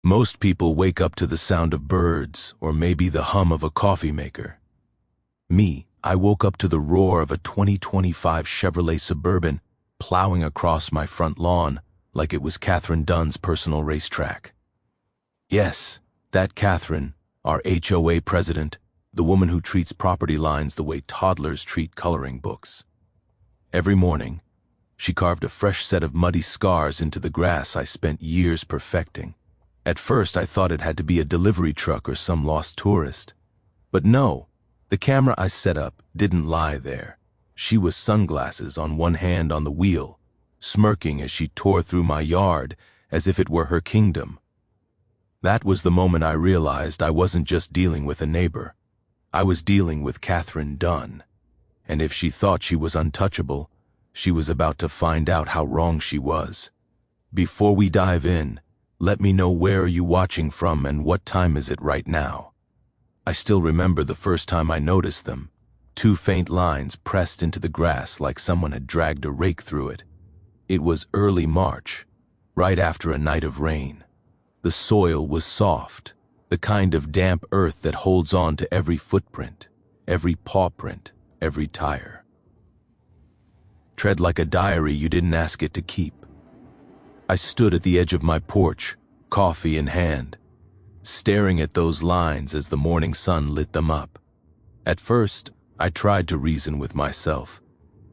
Most people wake up to the sound of birds or maybe the hum of a coffee maker. Me, I woke up to the roar of a 2025 Chevrolet Suburban plowing across my front lawn like it was Katherine Dunn's personal racetrack. Yes, that Katherine, our HOA president, the woman who treats property lines the way toddlers treat coloring books. Every morning, she carved a fresh set of muddy scars into the grass I spent years perfecting. At first, I thought it had to be a delivery truck or some lost tourist. But no, the camera I set up didn't lie there. She was sunglasses on one hand on the wheel, smirking as she tore through my yard as if it were her kingdom. That was the moment I realized I wasn't just dealing with a neighbor. I was dealing with Katherine Dunn. And if she thought she was untouchable, she was about to find out how wrong she was. Before we dive in, let me know where are you watching from and what time is it right now. I still remember the first time I noticed them. Two faint lines pressed into the grass like someone had dragged a rake through it. It was early March, right after a night of rain. The soil was soft, the kind of damp earth that holds on to every footprint, every paw print, every tire. Tread like a diary you didn't ask it to keep. I stood at the edge of my porch, coffee in hand, staring at those lines as the morning sun lit them up. At first, I tried to reason with myself.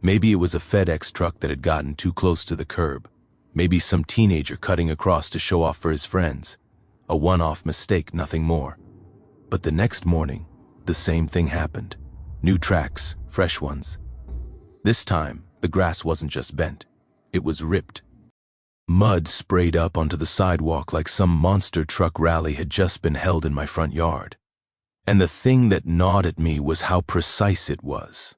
Maybe it was a FedEx truck that had gotten too close to the curb. Maybe some teenager cutting across to show off for his friends. A one-off mistake, nothing more. But the next morning, the same thing happened. New tracks, fresh ones. This time, the grass wasn't just bent. It was ripped. Mud sprayed up onto the sidewalk like some monster truck rally had just been held in my front yard. And the thing that gnawed at me was how precise it was.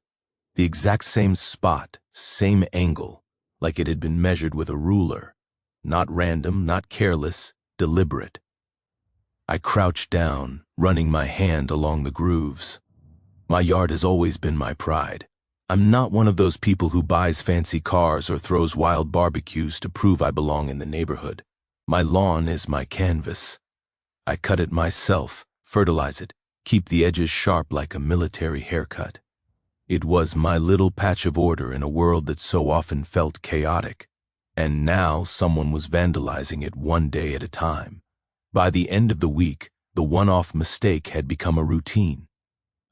The exact same spot, same angle, like it had been measured with a ruler. Not random, not careless, deliberate. I crouched down, running my hand along the grooves. My yard has always been my pride. I'm not one of those people who buys fancy cars or throws wild barbecues to prove I belong in the neighborhood. My lawn is my canvas. I cut it myself, fertilize it, keep the edges sharp like a military haircut. It was my little patch of order in a world that so often felt chaotic. And now someone was vandalizing it one day at a time. By the end of the week, the one-off mistake had become a routine.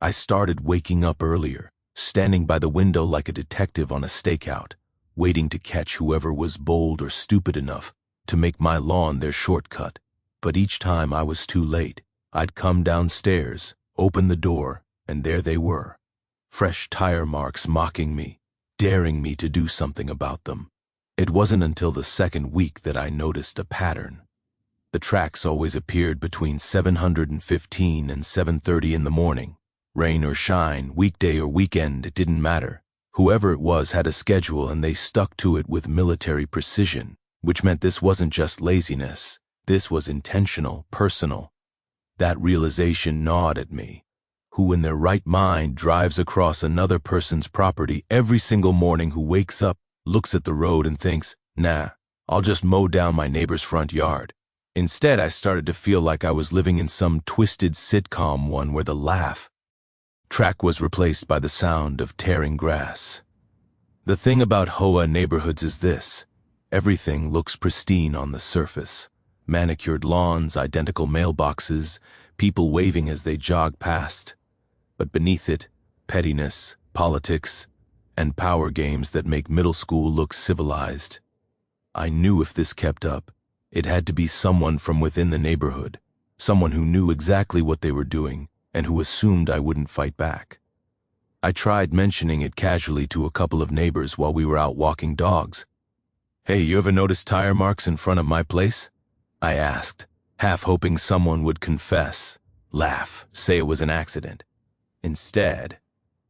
I started waking up earlier, standing by the window like a detective on a stakeout, waiting to catch whoever was bold or stupid enough to make my lawn their shortcut. But each time I was too late. I'd come downstairs, open the door, and there they were. Fresh tire marks mocking me, daring me to do something about them. It wasn't until the second week that I noticed a pattern. The tracks always appeared between 7:15 and 7:30 in the morning. Rain or shine, weekday or weekend, it didn't matter. Whoever it was had a schedule and they stuck to it with military precision, which meant this wasn't just laziness. This was intentional, personal. That realization gnawed at me. Who in their right mind drives across another person's property every single morning, who wakes up, looks at the road and thinks, nah, I'll just mow down my neighbor's front yard. Instead, I started to feel like I was living in some twisted sitcom, one where the laugh track was replaced by the sound of tearing grass. The thing about HOA neighborhoods is this: everything looks pristine on the surface. Manicured lawns, identical mailboxes, people waving as they jog past. But beneath it, pettiness, politics, and power games that make middle school look civilized. I knew if this kept up, it had to be someone from within the neighborhood, someone who knew exactly what they were doing and who assumed I wouldn't fight back. I tried mentioning it casually to a couple of neighbors while we were out walking dogs. Hey, you ever notice tire marks in front of my place? I asked, half hoping someone would confess, laugh, say it was an accident. Instead,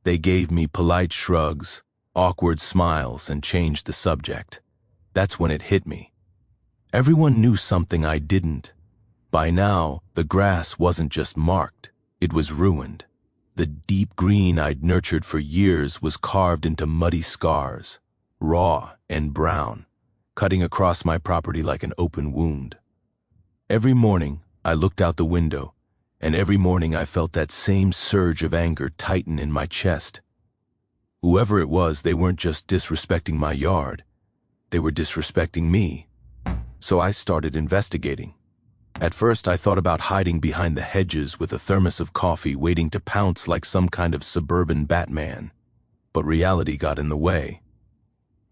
they gave me polite shrugs, awkward smiles, and changed the subject. That's when it hit me. Everyone knew something I didn't. By now, the grass wasn't just marked, it was ruined. The deep green I'd nurtured for years was carved into muddy scars, raw and brown, cutting across my property like an open wound. Every morning, I looked out the window, and every morning I felt that same surge of anger tighten in my chest. Whoever it was, they weren't just disrespecting my yard, they were disrespecting me. So I started investigating. At first, I thought about hiding behind the hedges with a thermos of coffee, waiting to pounce like some kind of suburban Batman. But reality got in the way.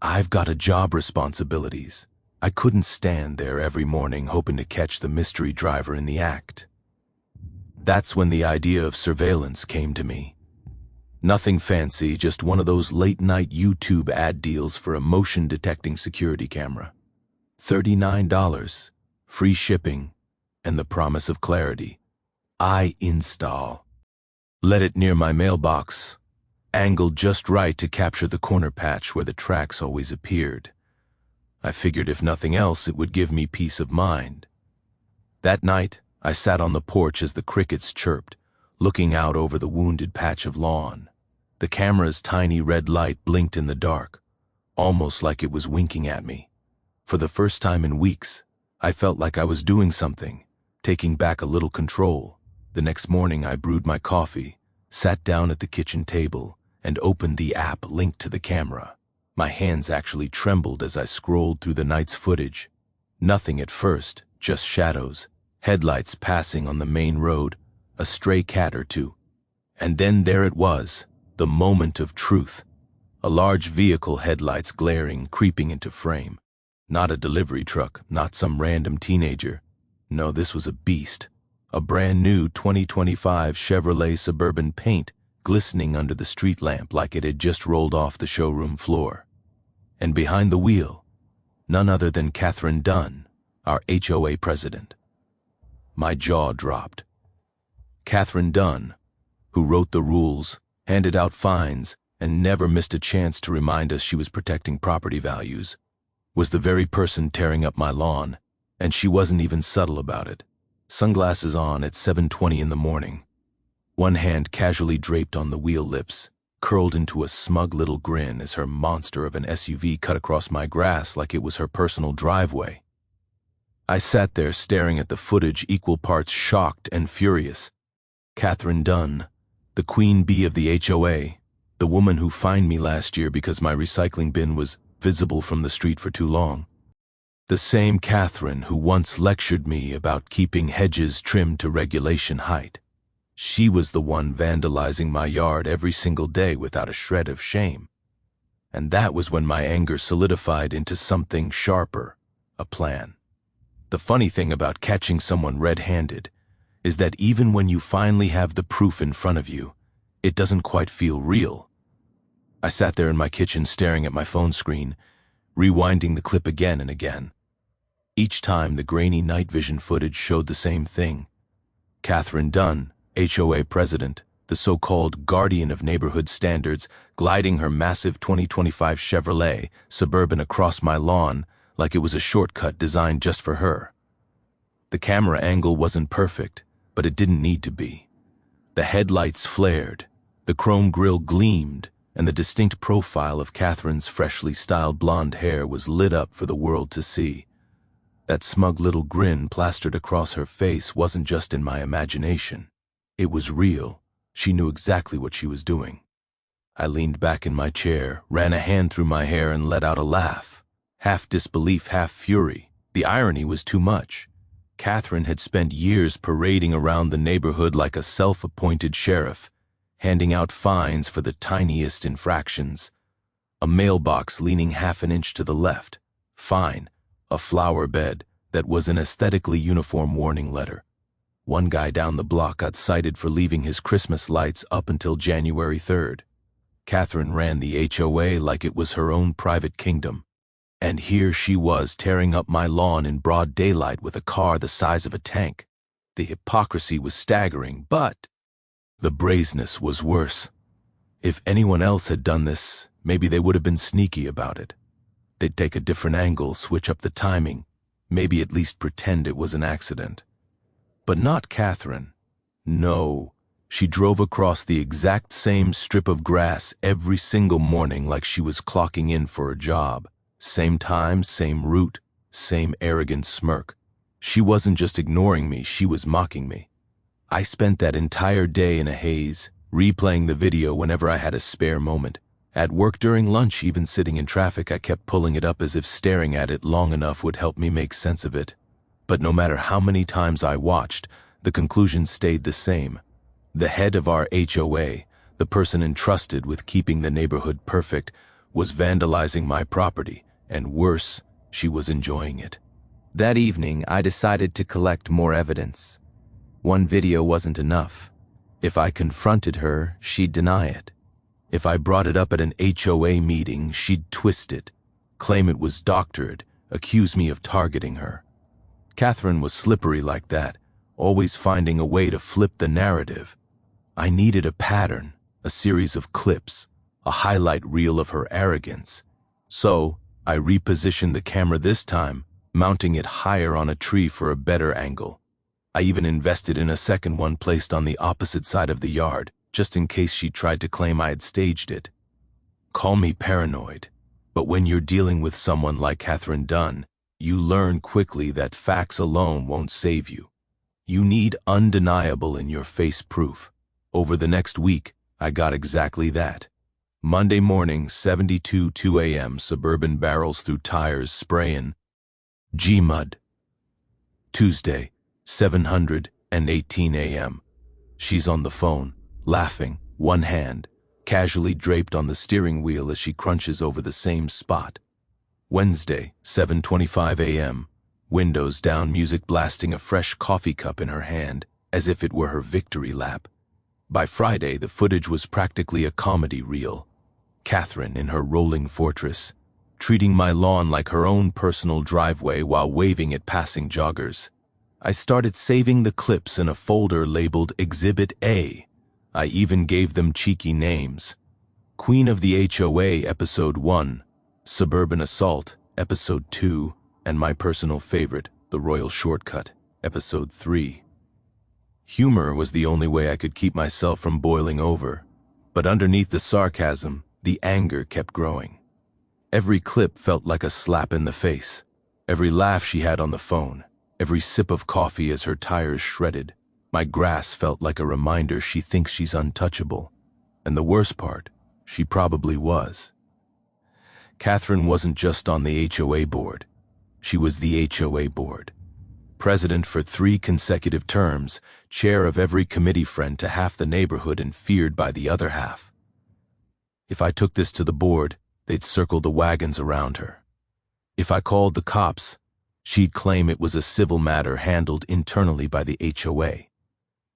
I've got job responsibilities. I couldn't stand there every morning hoping to catch the mystery driver in the act. That's when the idea of surveillance came to me. Nothing fancy, just one of those late-night YouTube ad deals for a motion-detecting security camera. $39, free shipping, and the promise of clarity. I install. Let it near my mailbox, angled just right to capture the corner patch where the tracks always appeared. I figured if nothing else, it would give me peace of mind. That night, I sat on the porch as the crickets chirped, looking out over the wounded patch of lawn. The camera's tiny red light blinked in the dark, almost like it was winking at me. For the first time in weeks, I felt like I was doing something, taking back a little control. The next morning, I brewed my coffee, sat down at the kitchen table, and opened the app linked to the camera. My hands actually trembled as I scrolled through the night's footage. Nothing at first, just shadows, headlights passing on the main road, a stray cat or two. And then there it was, the moment of truth. A large vehicle, headlights glaring, creeping into frame. Not a delivery truck, not some random teenager. No, this was a beast. A brand new 2025 Chevrolet Suburban, paint glistening under the street lamp like it had just rolled off the showroom floor. And behind the wheel, none other than Katherine Dunn, our HOA president. My jaw dropped. Katherine Dunn, who wrote the rules, handed out fines, and never missed a chance to remind us she was protecting property values, was the very person tearing up my lawn, and she wasn't even subtle about it. Sunglasses on at 7:20 in the morning, one hand casually draped on the wheel lips, curled into a smug little grin as her monster of an SUV cut across my grass like it was her personal driveway. I sat there staring at the footage, equal parts shocked and furious. Katherine Dunn, the queen bee of the HOA, the woman who fined me last year because my recycling bin was visible from the street for too long. The same Katherine who once lectured me about keeping hedges trimmed to regulation height. She was the one vandalizing my yard every single day without a shred of shame. And that was when my anger solidified into something sharper, a plan. The funny thing about catching someone red-handed is that even when you finally have the proof in front of you, it doesn't quite feel real. I sat there in my kitchen staring at my phone screen, rewinding the clip again and again. Each time the grainy night vision footage showed the same thing. Katherine Dunn, HOA president, the so-called guardian of neighborhood standards, gliding her massive 2025 Chevrolet Suburban across my lawn like it was a shortcut designed just for her. The camera angle wasn't perfect, but it didn't need to be. The headlights flared, the chrome grille gleamed, and the distinct profile of Katherine's freshly styled blonde hair was lit up for the world to see. That smug little grin plastered across her face wasn't just in my imagination. It was real. She knew exactly what she was doing. I leaned back in my chair, ran a hand through my hair, and let out a laugh. Half disbelief, half fury. The irony was too much. Katherine had spent years parading around the neighborhood like a self-appointed sheriff, handing out fines for the tiniest infractions. A mailbox leaning half an inch to the left. Fine. A flower bed that was an aesthetically uniform warning letter. One guy down the block got cited for leaving his Christmas lights up until January 3rd. Katherine ran the HOA like it was her own private kingdom. And here she was tearing up my lawn in broad daylight with a car the size of a tank. The hypocrisy was staggering, but the brazenness was worse. If anyone else had done this, maybe they would have been sneaky about it. They'd take a different angle, switch up the timing, maybe at least pretend it was an accident. But not Katherine. No, she drove across the exact same strip of grass every single morning like she was clocking in for a job. Same time, same route, same arrogant smirk. She wasn't just ignoring me, she was mocking me. I spent that entire day in a haze, replaying the video whenever I had a spare moment. At work during lunch, even sitting in traffic, I kept pulling it up as if staring at it long enough would help me make sense of it. But no matter how many times I watched, the conclusion stayed the same. The head of our HOA, the person entrusted with keeping the neighborhood perfect, was vandalizing my property, and worse, she was enjoying it. That evening, I decided to collect more evidence. One video wasn't enough. If I confronted her, she'd deny it. If I brought it up at an HOA meeting, she'd twist it, claim it was doctored, accuse me of targeting her. Katherine was slippery like that, always finding a way to flip the narrative. I needed a pattern, a series of clips, a highlight reel of her arrogance. So, I repositioned the camera this time, mounting it higher on a tree for a better angle. I even invested in a second one placed on the opposite side of the yard, just in case she tried to claim I had staged it. Call me paranoid, but when you're dealing with someone like Katherine Dunn, you learn quickly that facts alone won't save you. You need undeniable in-your-face proof. Over the next week, I got exactly that. Monday morning, 2 a.m., Suburban barrels through tires, spraying G-mud. Tuesday, 7:18 a.m. She's on the phone, laughing, one hand casually draped on the steering wheel as she crunches over the same spot. Wednesday, 7:25 a.m., windows down, music blasting, a fresh coffee cup in her hand, as if it were her victory lap. By Friday, the footage was practically a comedy reel. Katherine in her rolling fortress, treating my lawn like her own personal driveway while waving at passing joggers. I started saving the clips in a folder labeled Exhibit A. I even gave them cheeky names. Queen of the HOA, Episode 1, Suburban Assault, Episode 2, and my personal favorite, The Royal Shortcut, Episode 3. Humor was the only way I could keep myself from boiling over, but underneath the sarcasm, the anger kept growing. Every clip felt like a slap in the face. Every laugh she had on the phone, every sip of coffee as her tires shredded. My grass felt like a reminder she thinks she's untouchable. And the worst part, she probably was. Katherine wasn't just on the HOA board. She was the HOA board. President for 3 consecutive terms, chair of every committee, friend to half the neighborhood and feared by the other half. If I took this to the board, they'd circle the wagons around her. If I called the cops, she'd claim it was a civil matter handled internally by the HOA.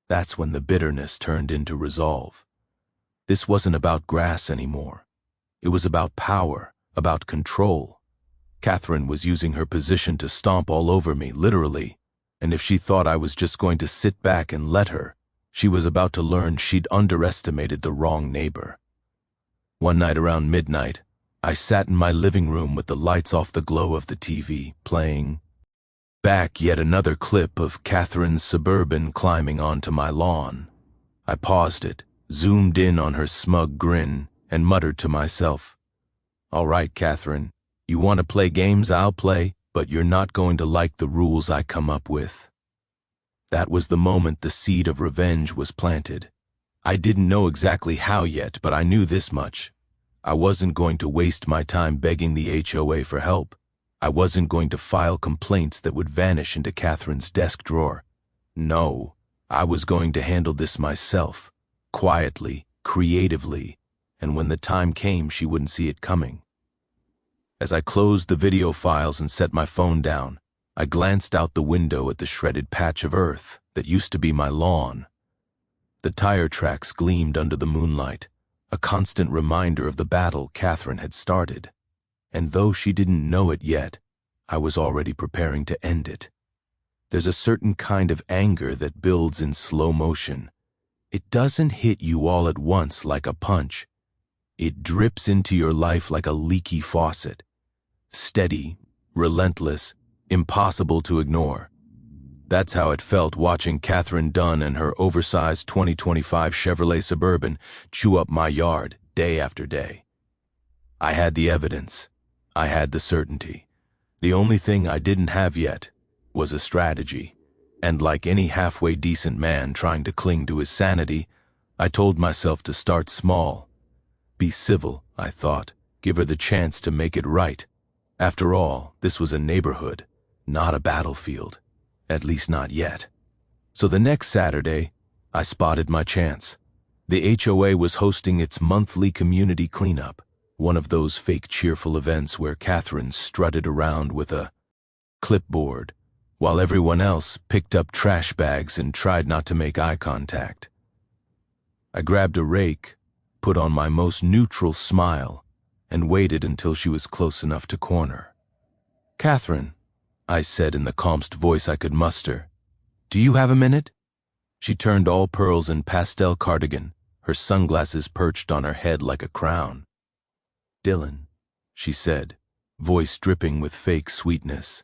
That's when the bitterness turned into resolve. This wasn't about grass anymore. It was about power, about control. Katherine was using her position to stomp all over me, literally, and if she thought I was just going to sit back and let her, she was about to learn she'd underestimated the wrong neighbor. One night around midnight, I sat in my living room with the lights off, the glow of the TV, playing back yet another clip of Katherine's Suburban climbing onto my lawn. I paused it, zoomed in on her smug grin, and muttered to myself, "All right, Katherine, you want to play games, I'll play, but you're not going to like the rules I come up with." That was the moment the seed of revenge was planted. I didn't know exactly how yet, but I knew this much. I wasn't going to waste my time begging the HOA for help. I wasn't going to file complaints that would vanish into Katherine's desk drawer. No, I was going to handle this myself, quietly, creatively, and when the time came, she wouldn't see it coming. As I closed the video files and set my phone down, I glanced out the window at the shredded patch of earth that used to be my lawn. The tire tracks gleamed under the moonlight, a constant reminder of the battle Katherine had started. And though she didn't know it yet, I was already preparing to end it. There's a certain kind of anger that builds in slow motion. It doesn't hit you all at once like a punch. It drips into your life like a leaky faucet. Steady, relentless, impossible to ignore. That's how it felt watching Katherine Dunn and her oversized 2025 Chevrolet Suburban chew up my yard day after day. I had the evidence. I had the certainty. The only thing I didn't have yet was a strategy, and like any halfway decent man trying to cling to his sanity, I told myself to start small. Be civil, I thought, give her the chance to make it right. After all, this was a neighborhood, not a battlefield, at least not yet. So the next Saturday, I spotted my chance. The HOA was hosting its monthly community cleanup, one of those fake cheerful events where Katherine strutted around with a clipboard, while everyone else picked up trash bags and tried not to make eye contact. I grabbed a rake, put on my most neutral smile, and waited until she was close enough to corner. "Katherine," I said in the calmest voice I could muster, "do you have a minute?" She turned all pearls and pastel cardigan, her sunglasses perched on her head like a crown. "Dylan," she said, voice dripping with fake sweetness.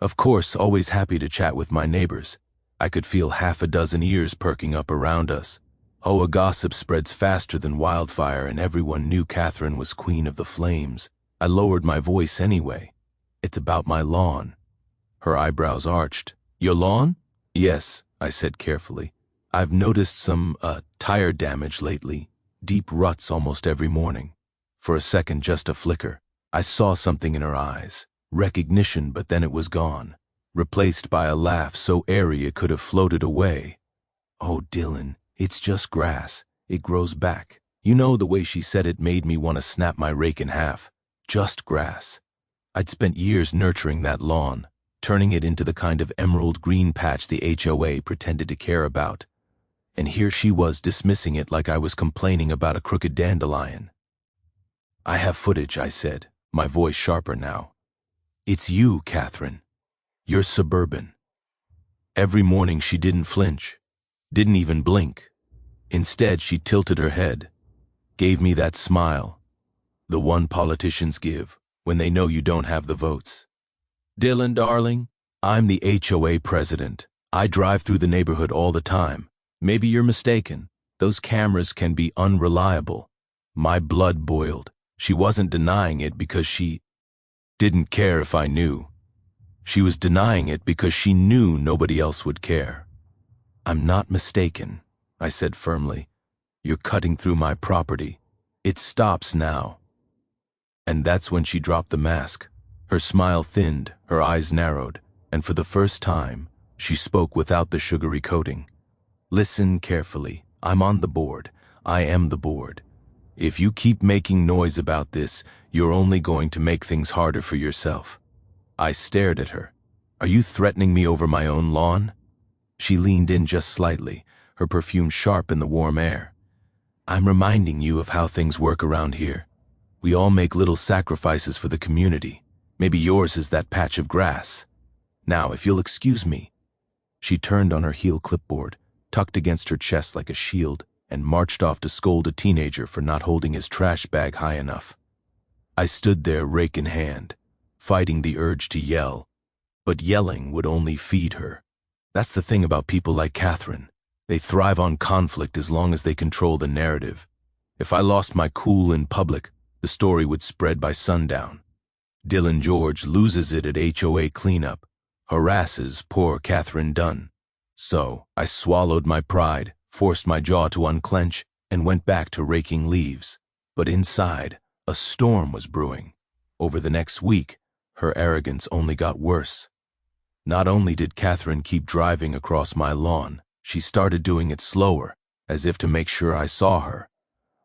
Of course, always happy to chat with my neighbors. I could feel half a dozen ears perking up around us. HOA gossip spreads faster than wildfire, and everyone knew Katherine was queen of the flames. I lowered my voice anyway. "It's about my lawn." Her eyebrows arched. "Your lawn?" "Yes," I said carefully. "I've noticed some, tire damage lately. Deep ruts almost every morning." For a second, just a flicker. I saw something in her eyes. Recognition, but then it was gone. Replaced by a laugh so airy it could have floated away. "Oh, Dylan, it's just grass. It grows back." You know, the way she said it made me want to snap my rake in half. Just grass. I'd spent years nurturing that lawn, turning it into the kind of emerald green patch the HOA pretended to care about. And here she was dismissing it like I was complaining about a crooked dandelion. "I have footage," I said, my voice sharper now. "It's you, Katherine. You're Suburban." Every morning she didn't flinch, didn't even blink. Instead, she tilted her head, gave me that smile, the one politicians give when they know you don't have the votes. "Dylan, darling, I'm the HOA president. I drive through the neighborhood all the time. Maybe you're mistaken. Those cameras can be unreliable." My blood boiled. She wasn't denying it because she didn't care if I knew. She was denying it because she knew nobody else would care. "I'm not mistaken," I said firmly. "You're cutting through my property. It stops now." And that's when she dropped the mask. Her smile thinned, her eyes narrowed, and for the first time, she spoke without the sugary coating. "Listen carefully. I'm on the board. I am the board. If you keep making noise about this, you're only going to make things harder for yourself." I stared at her. "Are you threatening me over my own lawn?" She leaned in just slightly, her perfume sharp in the warm air. "I'm reminding you of how things work around here. We all make little sacrifices for the community. Maybe yours is that patch of grass. Now, if you'll excuse me." She turned on her heel clipboard, tucked against her chest like a shield, and marched off to scold a teenager for not holding his trash bag high enough. I stood there, rake in hand, fighting the urge to yell, but yelling would only feed her. That's the thing about people like Katherine. They thrive on conflict as long as they control the narrative. If I lost my cool in public, the story would spread by sundown. Dylan George loses it at HOA cleanup, harasses poor Katherine Dunn. So I swallowed my pride, forced my jaw to unclench, and went back to raking leaves. But inside, a storm was brewing. Over the next week, her arrogance only got worse. Not only did Katherine keep driving across my lawn, she started doing it slower, as if to make sure I saw her.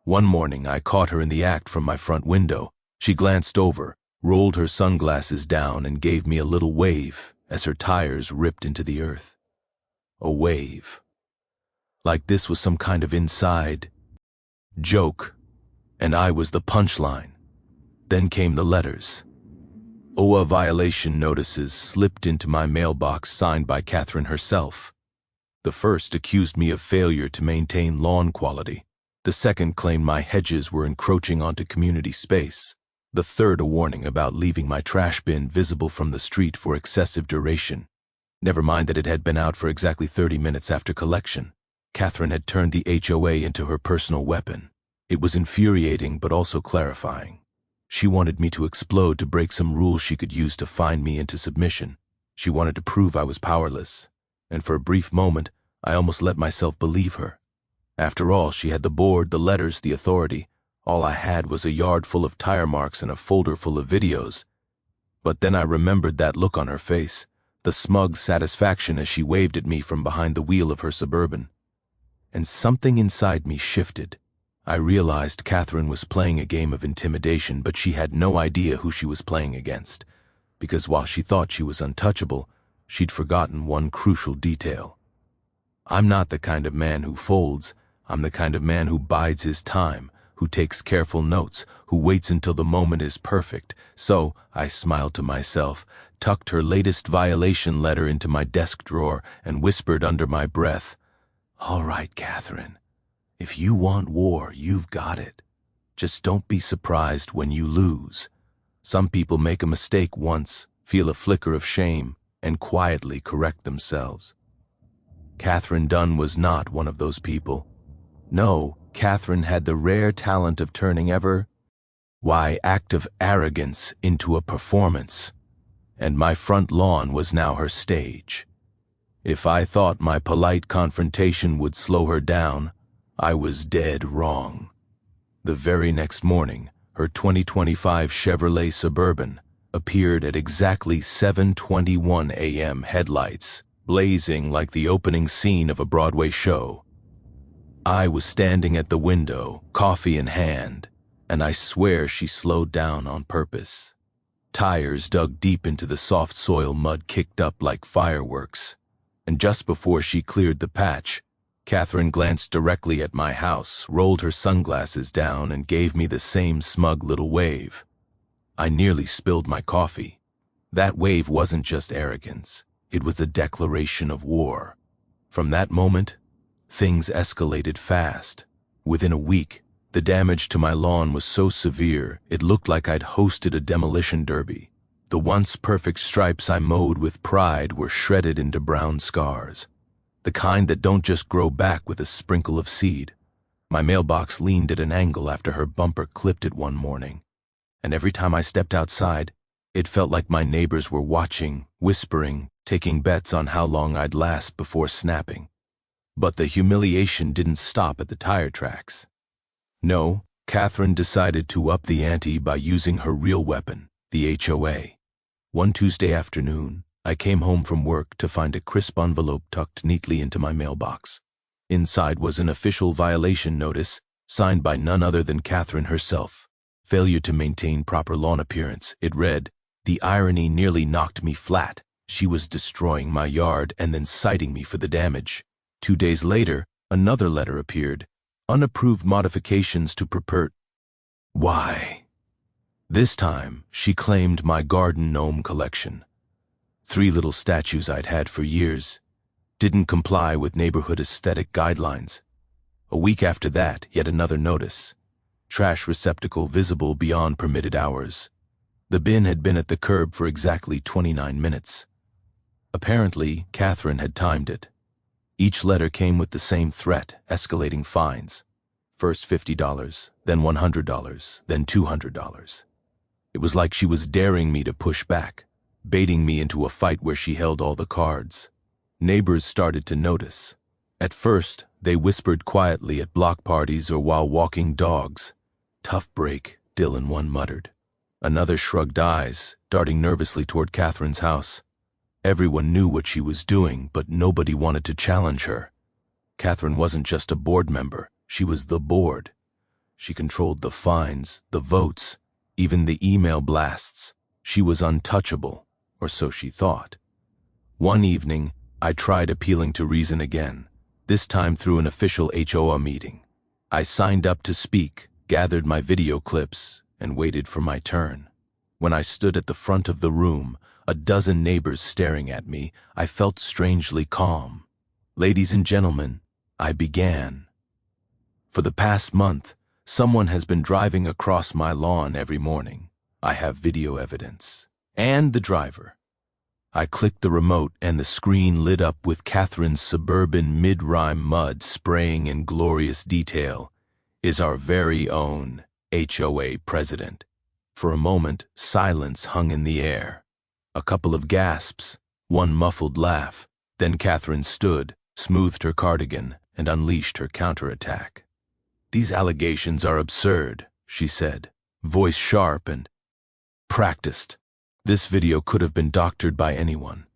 One morning, I caught her in the act from my front window. She glanced over, rolled her sunglasses down, and gave me a little wave as her tires ripped into the earth. A wave. Like this was some kind of inside joke, and I was the punchline. Then came the letters. HOA violation notices slipped into my mailbox, signed by Katherine herself. The first accused me of failure to maintain lawn quality. The second claimed my hedges were encroaching onto community space. The third a warning about leaving my trash bin visible from the street for excessive duration. Never mind that it had been out for exactly 30 minutes after collection. Katherine had turned the HOA into her personal weapon. It was infuriating but also clarifying. She wanted me to explode to break some rules she could use to fine me into submission. She wanted to prove I was powerless, and for a brief moment, I almost let myself believe her. After all, she had the board, the letters, the authority. All I had was a yard full of tire marks and a folder full of videos. But then I remembered that look on her face, the smug satisfaction as she waved at me from behind the wheel of her Suburban. And something inside me shifted. I realized Katherine was playing a game of intimidation, but she had no idea who she was playing against, because while she thought she was untouchable, she'd forgotten one crucial detail. I'm not the kind of man who folds. I'm the kind of man who bides his time, who takes careful notes, who waits until the moment is perfect. So, I smiled to myself, tucked her latest violation letter into my desk drawer, and whispered under my breath, "All right, Katherine. If you want war, you've got it. Just don't be surprised when you lose. Some people make a mistake once, feel a flicker of shame, and quietly correct themselves." Katherine Dunn was not one of those people. No, Katherine had the rare talent of turning act of arrogance into a performance, and my front lawn was now her stage. If I thought my polite confrontation would slow her down, I was dead wrong. The very next morning, her 2025 Chevrolet Suburban appeared at exactly 7:21 a.m. headlights, blazing like the opening scene of a Broadway show. I was standing at the window, coffee in hand, and I swear she slowed down on purpose. Tires dug deep into the soft soil, mud kicked up like fireworks, and just before she cleared the patch, Katherine glanced directly at my house, rolled her sunglasses down, and gave me the same smug little wave. I nearly spilled my coffee. That wave wasn't just arrogance. It was a declaration of war. From that moment, things escalated fast. Within a week, the damage to my lawn was so severe, it looked like I'd hosted a demolition derby. The once perfect stripes I mowed with pride were shredded into brown scars, the kind that don't just grow back with a sprinkle of seed. My mailbox leaned at an angle after her bumper clipped it one morning, and every time I stepped outside, it felt like my neighbors were watching, whispering, taking bets on how long I'd last before snapping. But the humiliation didn't stop at the tire tracks. No, Katherine decided to up the ante by using her real weapon, the HOA. One Tuesday afternoon, I came home from work to find a crisp envelope tucked neatly into my mailbox. Inside was an official violation notice, signed by none other than Katherine herself. Failure to maintain proper lawn appearance, it read. The irony nearly knocked me flat. She was destroying my yard and then citing me for the damage. 2 days later, another letter appeared. Unapproved modifications to proper. Why? This time, she claimed my garden gnome collection. 3 little statues I'd had for years. Didn't comply with neighborhood aesthetic guidelines. A week after that, yet another notice. Trash receptacle visible beyond permitted hours. The bin had been at the curb for exactly 29 minutes. Apparently, Katherine had timed it. Each letter came with the same threat, escalating fines. First $50, then $100, then $200. It was like she was daring me to push back, baiting me into a fight where she held all the cards. Neighbors started to notice. At first, they whispered quietly at block parties or while walking dogs. "Tough break," Dylan one muttered. Another shrugged eyes, darting nervously toward Katherine's house. Everyone knew what she was doing, but nobody wanted to challenge her. Katherine wasn't just a board member, she was the board. She controlled the fines, the votes, even the email blasts. She was untouchable, or so she thought. One evening, I tried appealing to reason again, this time through an official HOA meeting. I signed up to speak, gathered my video clips, and waited for my turn. When I stood at the front of the room, a dozen neighbors staring at me, I felt strangely calm. "Ladies and gentlemen," I began. "For the past month, someone has been driving across my lawn every morning. I have video evidence. And the driver." I clicked the remote and the screen lit up with Katherine's Suburban mid-rhyme mud spraying in glorious detail. "Is our very own HOA president." For a moment, silence hung in the air. A couple of gasps, One muffled laugh. Then Katherine stood, smoothed her cardigan, and unleashed her counterattack. "These allegations are absurd," she said, voice sharp and practiced. "This video could have been doctored by anyone.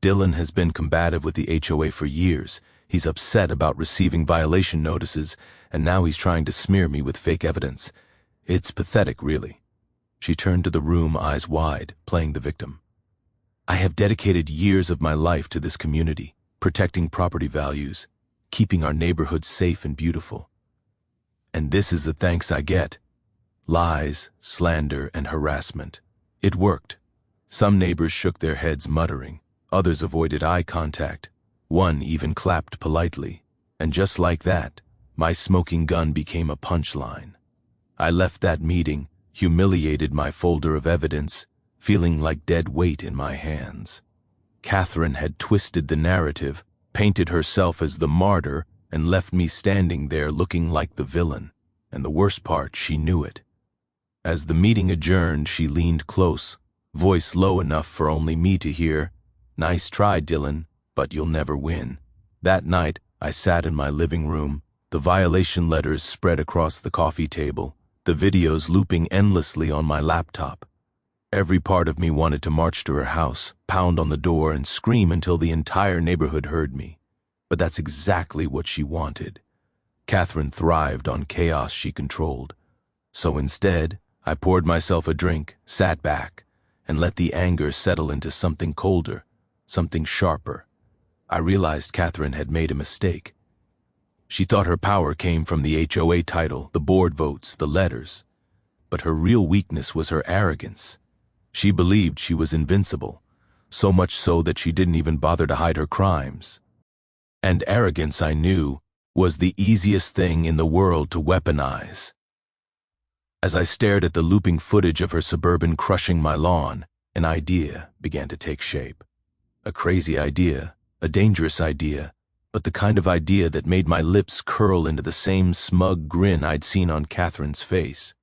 Dylan has been combative with the HOA for years. He's upset about receiving violation notices, and now he's trying to smear me with fake evidence. It's pathetic, really." She turned to the room, eyes wide, playing the victim. "I have dedicated years of my life to this community, protecting property values, keeping our neighborhood safe and beautiful. And this is the thanks I get. Lies, slander, and harassment. It worked. Some neighbors shook their heads muttering. Others avoided eye contact. One even clapped politely. And just like that, my smoking gun became a punchline. I left that meeting, humiliated my folder of evidence, feeling like dead weight in my hands. Katherine had twisted the narrative, painted herself as the martyr, and left me standing there looking like the villain. And the worst part, she knew it. As the meeting adjourned, she leaned close, voice low enough for only me to hear, "Nice try, Dylan, but you'll never win." That night, I sat in my living room, the violation letters spread across the coffee table, the videos looping endlessly on my laptop. Every part of me wanted to march to her house, pound on the door, and scream until the entire neighborhood heard me. But that's exactly what she wanted. Katherine thrived on chaos she controlled. So instead, I poured myself a drink, sat back, and let the anger settle into something colder, something sharper. I realized Katherine had made a mistake. She thought her power came from the HOA title, the board votes, the letters. But her real weakness was her arrogance. She believed she was invincible, so much so that she didn't even bother to hide her crimes. And arrogance, I knew, was the easiest thing in the world to weaponize. As I stared at the looping footage of her Suburban crushing my lawn, an idea began to take shape. A crazy idea, a dangerous idea, but the kind of idea that made my lips curl into the same smug grin I'd seen on Katherine's face.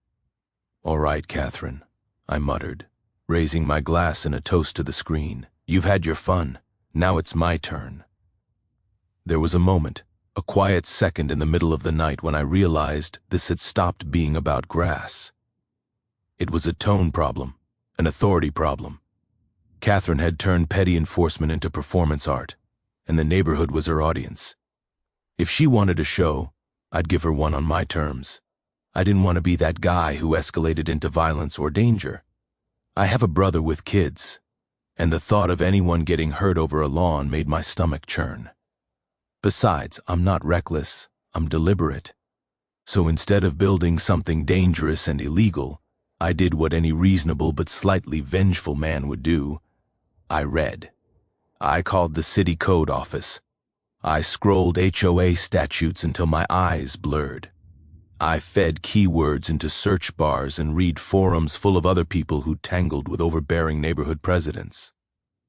"All right, Katherine," I muttered, raising my glass in a toast to the screen. "You've had your fun. Now it's my turn." There was a moment, a quiet second in the middle of the night when I realized this had stopped being about grass. It was a tone problem, an authority problem. Katherine had turned petty enforcement into performance art, and the neighborhood was her audience. If she wanted a show, I'd give her one on my terms. I didn't want to be that guy who escalated into violence or danger. I have a brother with kids, and the thought of anyone getting hurt over a lawn made my stomach churn. Besides, I'm not reckless, I'm deliberate. So instead of building something dangerous and illegal, I did what any reasonable but slightly vengeful man would do. I read. I called the city code office. I scrolled HOA statutes until my eyes blurred. I fed keywords into search bars and read forums full of other people who tangled with overbearing neighborhood presidents.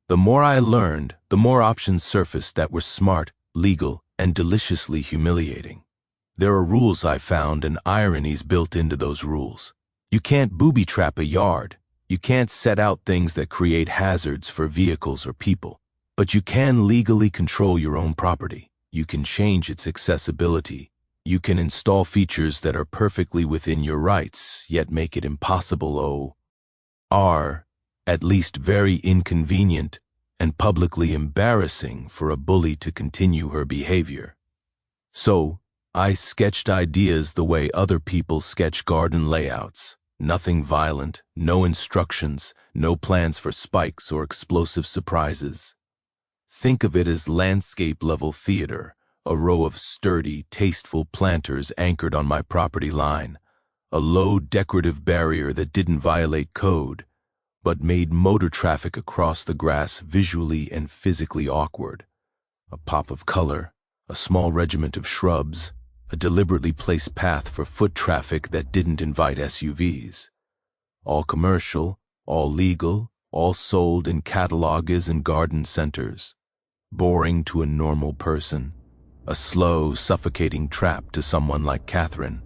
The more I learned, the more options surfaced that were smart, legal, and deliciously humiliating. There are rules I found and ironies built into those rules. You can't booby-trap a yard. You can't set out things that create hazards for vehicles or people. But you can legally control your own property. You can change its accessibility. You can install features that are perfectly within your rights, yet make it impossible or at least very inconvenient and publicly embarrassing for a bully to continue her behavior. So, I sketched ideas the way other people sketch garden layouts. Nothing violent, no instructions, no plans for spikes or explosive surprises. Think of it as landscape-level theater, a row of sturdy, tasteful planters anchored on my property line, a low decorative barrier that didn't violate code, but made motor traffic across the grass visually and physically awkward. A pop of color, a small regiment of shrubs, a deliberately placed path for foot traffic that didn't invite SUVs. All commercial, all legal, all sold in catalogs and garden centers. Boring to a normal person, a slow, suffocating trap to someone like Katherine.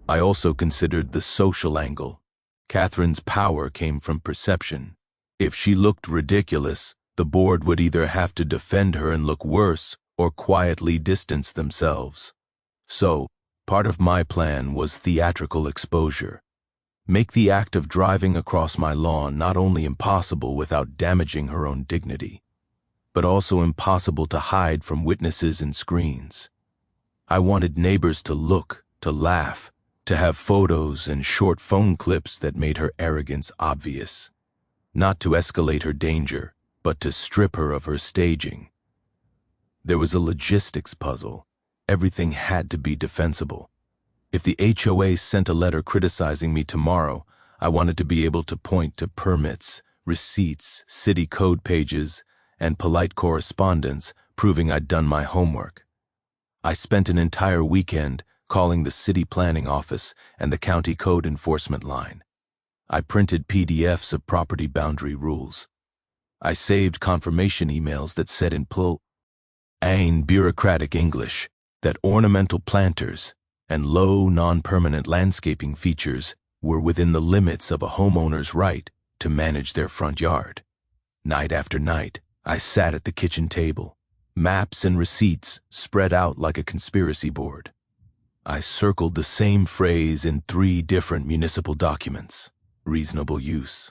I also considered the social angle. Katherine's power came from perception. If she looked ridiculous, The board would either have to defend her and look worse or quietly distance themselves. So, part of my plan was theatrical exposure. Make the act of driving across my lawn not only impossible without damaging her own dignity, but also impossible to hide from witnesses and screens. I wanted neighbors to look, to laugh, to have photos and short phone clips that made her arrogance obvious. Not to escalate her danger, but to strip her of her staging. There was a logistics puzzle. Everything had to be defensible. If the HOA sent a letter criticizing me tomorrow, I wanted to be able to point to permits, receipts, city code pages, and polite correspondence proving I'd done my homework. I spent an entire weekend calling the city planning office and the county code enforcement line. I printed PDFs of property boundary rules. I saved confirmation emails that said in plain bureaucratic English that ornamental planters and low non-permanent landscaping features were within the limits of a homeowner's right to manage their front yard. Night after night, I sat at the kitchen table, maps and receipts spread out like a conspiracy board. I circled the same phrase in 3 different municipal documents: reasonable use.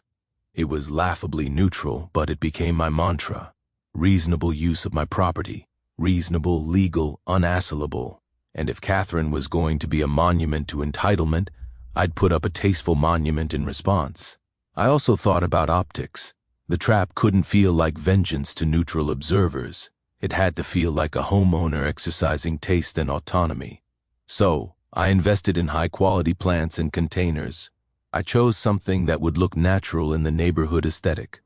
It was laughably neutral, but it became my mantra. Reasonable use of my property. Reasonable, legal, unassailable. And if Katherine was going to be a monument to entitlement, I'd put up a tasteful monument in response. I also thought about optics. The trap couldn't feel like vengeance to neutral observers. It had to feel like a homeowner exercising taste and autonomy. So, I invested in high-quality plants and containers. I chose something that would look natural in the neighborhood aesthetic.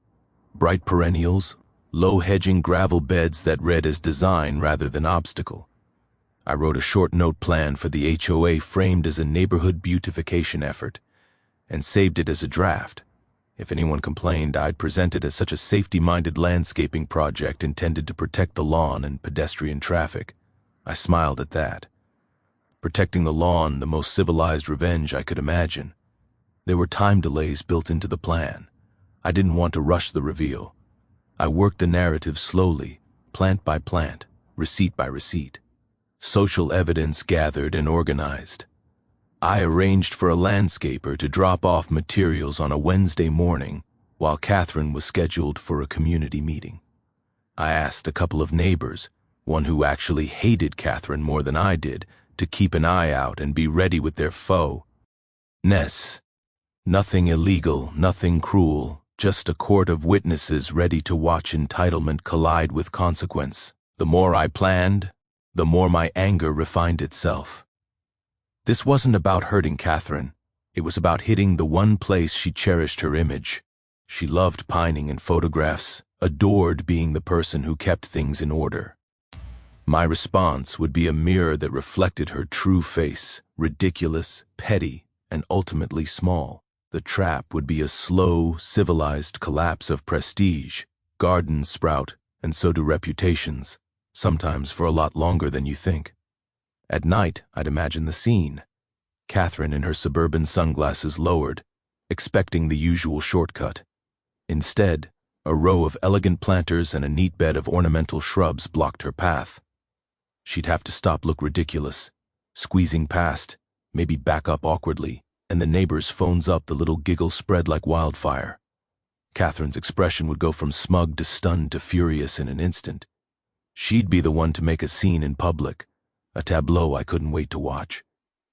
Bright perennials, low-hedging gravel beds that read as design rather than obstacle. I wrote a short note plan for the HOA framed as a neighborhood beautification effort and saved it as a draft. If anyone complained, I'd present it as such a safety-minded landscaping project intended to protect the lawn and pedestrian traffic. I smiled at that. Protecting the lawn, the most civilized revenge I could imagine. There were time delays built into the plan. I didn't want to rush the reveal. I worked the narrative slowly, plant by plant, receipt by receipt. Social evidence gathered and organized. I arranged for a landscaper to drop off materials on a Wednesday morning while Katherine was scheduled for a community meeting. I asked a couple of neighbors, one who actually hated Katherine more than I did, to keep an eye out and be ready with their foe. Nothing illegal, nothing cruel, just a court of witnesses ready to watch entitlement collide with consequence. The more I planned, the more my anger refined itself. This wasn't about hurting Katherine. It was about hitting the one place she cherished her image. She loved pining in photographs, adored being the person who kept things in order. My response would be a mirror that reflected her true face, ridiculous, petty, and ultimately small. The trap would be a slow, civilized collapse of prestige. Gardens sprout, and so do reputations, sometimes for a lot longer than you think. At night, I'd imagine the scene. Katherine in her Suburban sunglasses lowered, expecting the usual shortcut. Instead, a row of elegant planters and a neat bed of ornamental shrubs blocked her path. She'd have to stop, look ridiculous, squeezing past, maybe back up awkwardly, and the neighbors' phones up, the little giggle spread like wildfire. Katherine's expression would go from smug to stunned to furious in an instant. She'd be the one to make a scene in public, a tableau I couldn't wait to watch.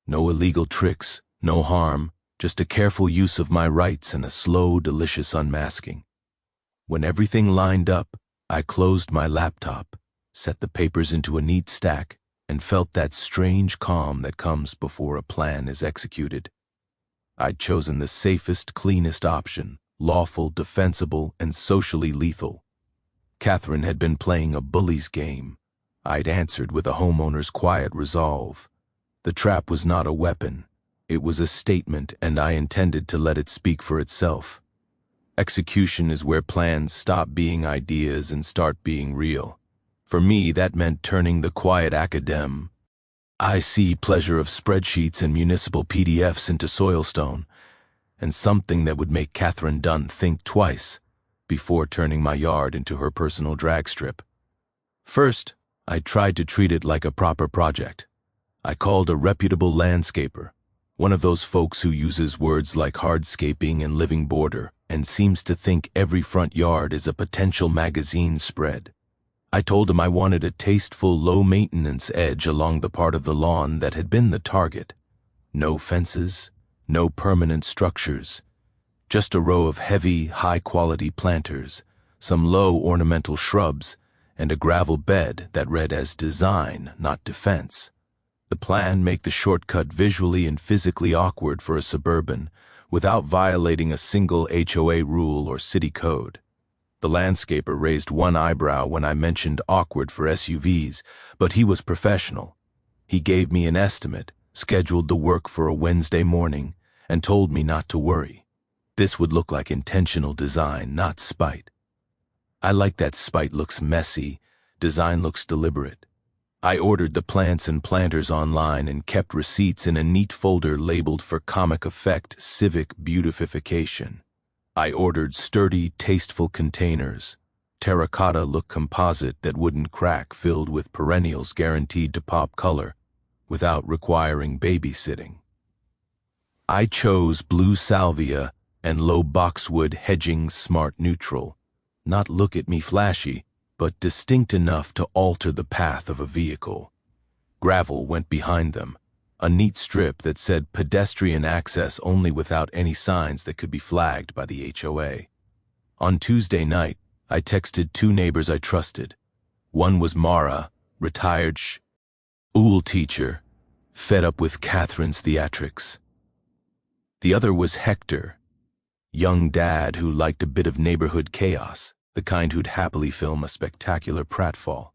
No illegal tricks, no harm, just a careful use of my rights and a slow, delicious unmasking. When everything lined up, I closed my laptop, set the papers into a neat stack, and felt that strange calm that comes before a plan is executed. I'd chosen the safest, cleanest option, lawful, defensible, and socially lethal. Katherine had been playing a bully's game. I'd answered with a homeowner's quiet resolve. The trap was not a weapon. It was a statement, and I intended to let it speak for itself. Execution is where plans stop being ideas and start being real. For me, that meant turning the quiet academe. I see pleasure of spreadsheets and municipal PDFs into soilstone, and something that would make Katherine Dunn think twice. before turning my yard into her personal drag strip. First, I tried to treat it like a proper project. I called a reputable landscaper, one of those folks who uses words like hardscaping and living border and seems to think every front yard is a potential magazine spread. I told him I wanted a tasteful, low-maintenance edge along the part of the lawn that had been the target. No fences, no permanent structures, just a row of heavy, high-quality planters, some low ornamental shrubs, and a gravel bed that read as design, not defense. The plan make the shortcut visually and physically awkward for a suburban without violating a single HOA rule or city code. The landscaper raised one eyebrow when I mentioned awkward for SUVs, but he was professional. He gave me an estimate, scheduled the work for a Wednesday morning, and told me not to worry. This would look like intentional design, not spite. I like that spite looks messy, design looks deliberate. I ordered the plants and planters online and kept receipts in a neat folder labeled for comic effect civic beautification. I ordered sturdy, tasteful containers, terracotta look composite that wouldn't crack, filled with perennials guaranteed to pop color without requiring babysitting. I chose blue salvia and low boxwood hedging smart neutral, not look at me flashy, but distinct enough to alter the path of a vehicle. Gravel went behind them, a neat strip that said pedestrian access only without any signs that could be flagged by the HOA. On Tuesday night, I texted two neighbors I trusted. One was Mara, retired school teacher, fed up with Catherine's theatrics. The other was Hector, young dad who liked a bit of neighborhood chaos, the kind who'd happily film a spectacular pratfall.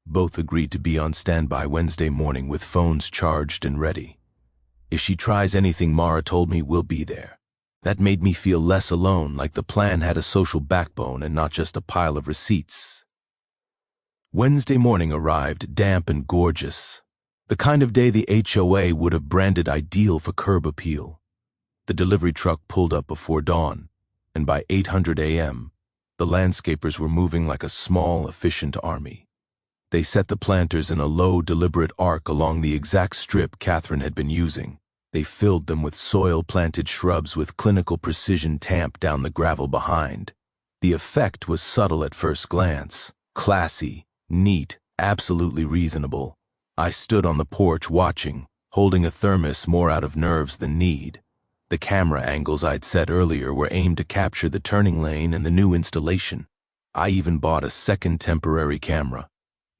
Both agreed to be on standby Wednesday morning with phones charged and ready. If she tries anything, Mara told me, we'll be there. That made me feel less alone, like the plan had a social backbone and not just a pile of receipts. Wednesday morning arrived, damp and gorgeous. The kind of day the HOA would have branded ideal for curb appeal. The delivery truck pulled up before dawn, and by 8:00 a.m., the landscapers were moving like a small, efficient army. They set the planters in a low, deliberate arc along the exact strip Katherine had been using. They filled them with soil-planted shrubs with clinical precision tamped down the gravel behind. The effect was subtle at first glance, classy, neat, absolutely reasonable. I stood on the porch watching, holding a thermos more out of nerves than need. The camera angles I'd set earlier were aimed to capture the turning lane and the new installation. I even bought a second temporary camera.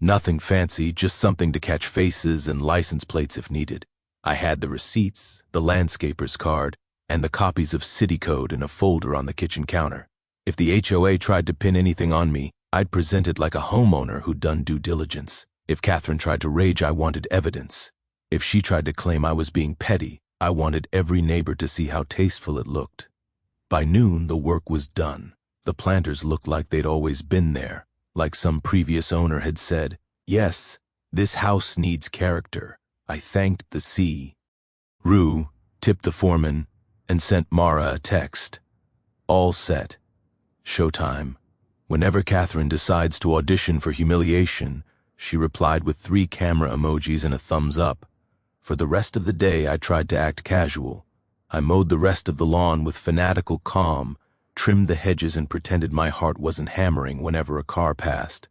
Nothing fancy, just something to catch faces and license plates if needed. I had the receipts, the landscaper's card, and the copies of city code in a folder on the kitchen counter. If the HOA tried to pin anything on me, I'd present it like a homeowner who'd done due diligence. If Katherine tried to rage, I wanted evidence. If she tried to claim I was being petty, I wanted every neighbor to see how tasteful it looked. By noon, the work was done. The planters looked like they'd always been there, like some previous owner had said, "Yes, this house needs character." I thanked the sea. Rue tipped the foreman and sent Mara a text. All set. Showtime. Whenever Katherine decides to audition for humiliation, she replied with 3 camera emojis and a thumbs up. For the rest of the day, I tried to act casual. I mowed the rest of the lawn with fanatical calm, trimmed the hedges and pretended my heart wasn't hammering whenever a car passed.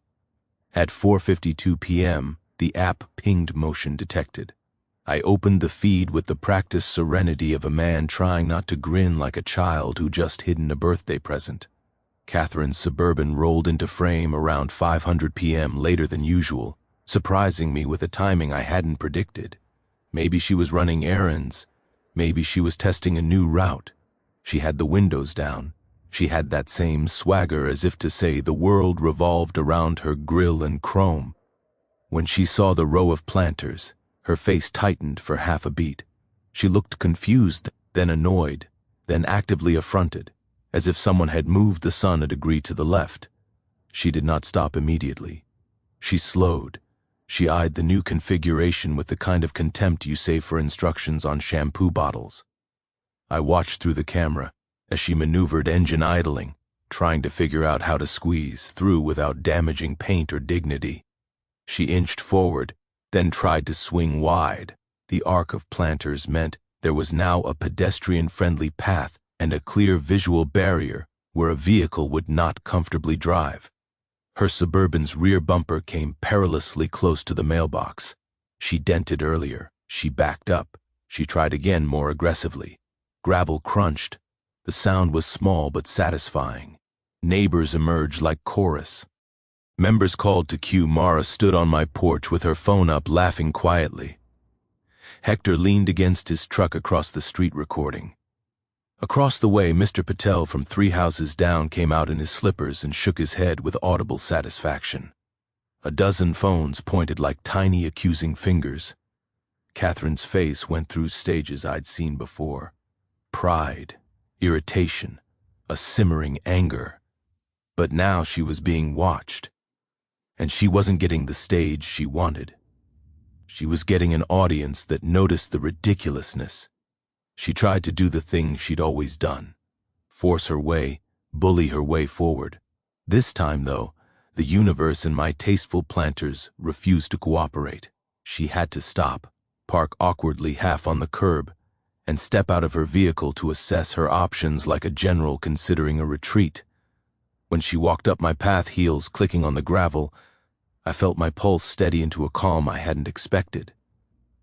At 4:52 p.m., the app pinged motion detected. I opened the feed with the practiced serenity of a man trying not to grin like a child who just hidden a birthday present. Katherine's Suburban rolled into frame around 5:00 p.m. later than usual, surprising me with a timing I hadn't predicted. Maybe she was running errands. Maybe she was testing a new route. She had the windows down. She had that same swagger as if to say the world revolved around her grille and chrome. When she saw the row of planters, her face tightened for half a beat. She looked confused, then annoyed, then actively affronted, as if someone had moved the sun a degree to the left. She did not stop immediately. She slowed. She eyed the new configuration with the kind of contempt you save for instructions on shampoo bottles. I watched through the camera as she maneuvered engine idling, trying to figure out how to squeeze through without damaging paint or dignity. She inched forward, then tried to swing wide. The arc of planters meant there was now a pedestrian-friendly path and a clear visual barrier where a vehicle would not comfortably drive. Her Suburban's rear bumper came perilously close to the mailbox. She dented earlier. She backed up. She tried again more aggressively. Gravel crunched. The sound was small but satisfying. Neighbors emerged like chorus. Members called to cue. Mara stood on my porch with her phone up, laughing quietly. Hector leaned against his truck across the street recording. Across the way, Mr. Patel from 3 houses down came out in his slippers and shook his head with audible satisfaction. A dozen phones pointed like tiny accusing fingers. Catherine's face went through stages I'd seen before. Pride, irritation, a simmering anger. But now she was being watched. And she wasn't getting the stage she wanted. She was getting an audience that noticed the ridiculousness. She tried to do the thing she'd always done. Force her way, bully her way forward. This time, though, the universe and my tasteful planters refused to cooperate. She had to stop, park awkwardly half on the curb, and step out of her vehicle to assess her options like a general considering a retreat. When she walked up my path, heels clicking on the gravel, I felt my pulse steady into a calm I hadn't expected.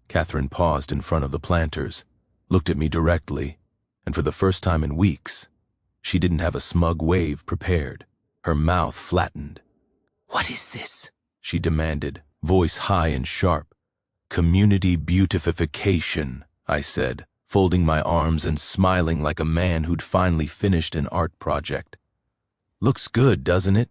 Katherine paused in front of the planters, looked at me directly, and for the first time in weeks, she didn't have a smug wave prepared. Her mouth flattened. "What is this?" she demanded, voice high and sharp. "Community beautification," I said, folding my arms and smiling like a man who'd finally finished an art project. "Looks good, doesn't it?"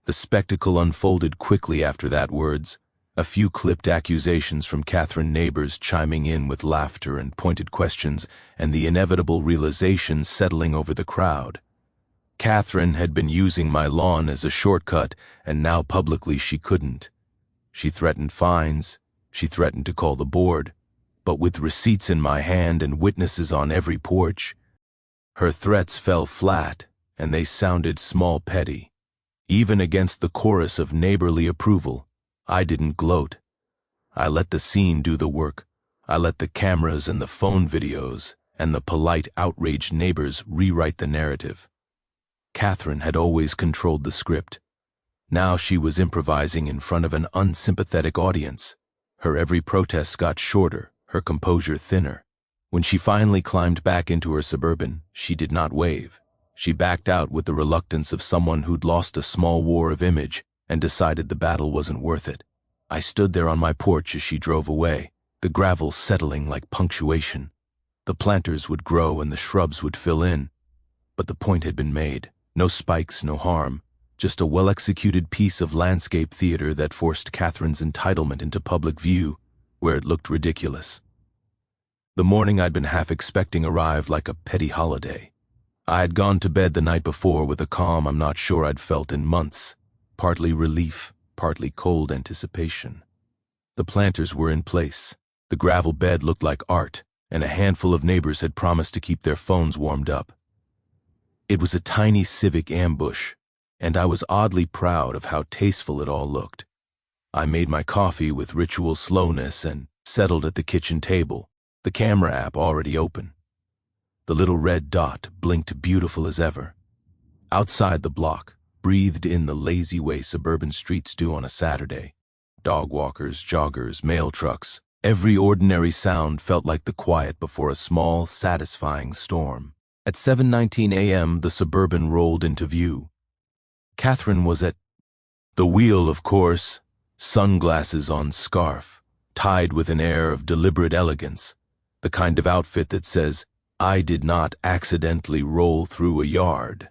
The spectacle unfolded quickly after that words. A few clipped accusations from Katherine neighbors chiming in with laughter and pointed questions, and the inevitable realization settling over the crowd. Katherine had been using my lawn as a shortcut, and now publicly she couldn't. She threatened fines. She threatened to call the board. But with receipts in my hand and witnesses on every porch, her threats fell flat, and they sounded small petty. Even against the chorus of neighborly approval, I didn't gloat. I let the scene do the work. I let the cameras and the phone videos and the polite, outraged neighbors rewrite the narrative. Katherine had always controlled the script. Now she was improvising in front of an unsympathetic audience. Her every protest got shorter, her composure thinner. When she finally climbed back into her Suburban, she did not wave. She backed out with the reluctance of someone who'd lost a small war of image and decided the battle wasn't worth it. I stood there on my porch as she drove away, the gravel settling like punctuation. The planters would grow and the shrubs would fill in. But the point had been made. No spikes, no harm. Just a well-executed piece of landscape theater that forced Katherine's entitlement into public view, where it looked ridiculous. The morning I'd been half expecting arrived like a petty holiday. I had gone to bed the night before with a calm I'm not sure I'd felt in months. Partly relief, partly cold anticipation. The planters were in place. The gravel bed looked like art, and a handful of neighbors had promised to keep their phones warmed up. It was a tiny civic ambush, and I was oddly proud of how tasteful it all looked. I made my coffee with ritual slowness and settled at the kitchen table, the camera app already open. The little red dot blinked beautiful as ever. Outside the block, breathed in the lazy way suburban streets do on a Saturday. Dog walkers, joggers, mail trucks. Every ordinary sound felt like the quiet before a small, satisfying storm. At 7:19 a.m., the Suburban rolled into view. Katherine was at the wheel, of course, sunglasses on, scarf, tied with an air of deliberate elegance, the kind of outfit that says, "I did not accidentally roll through a yard."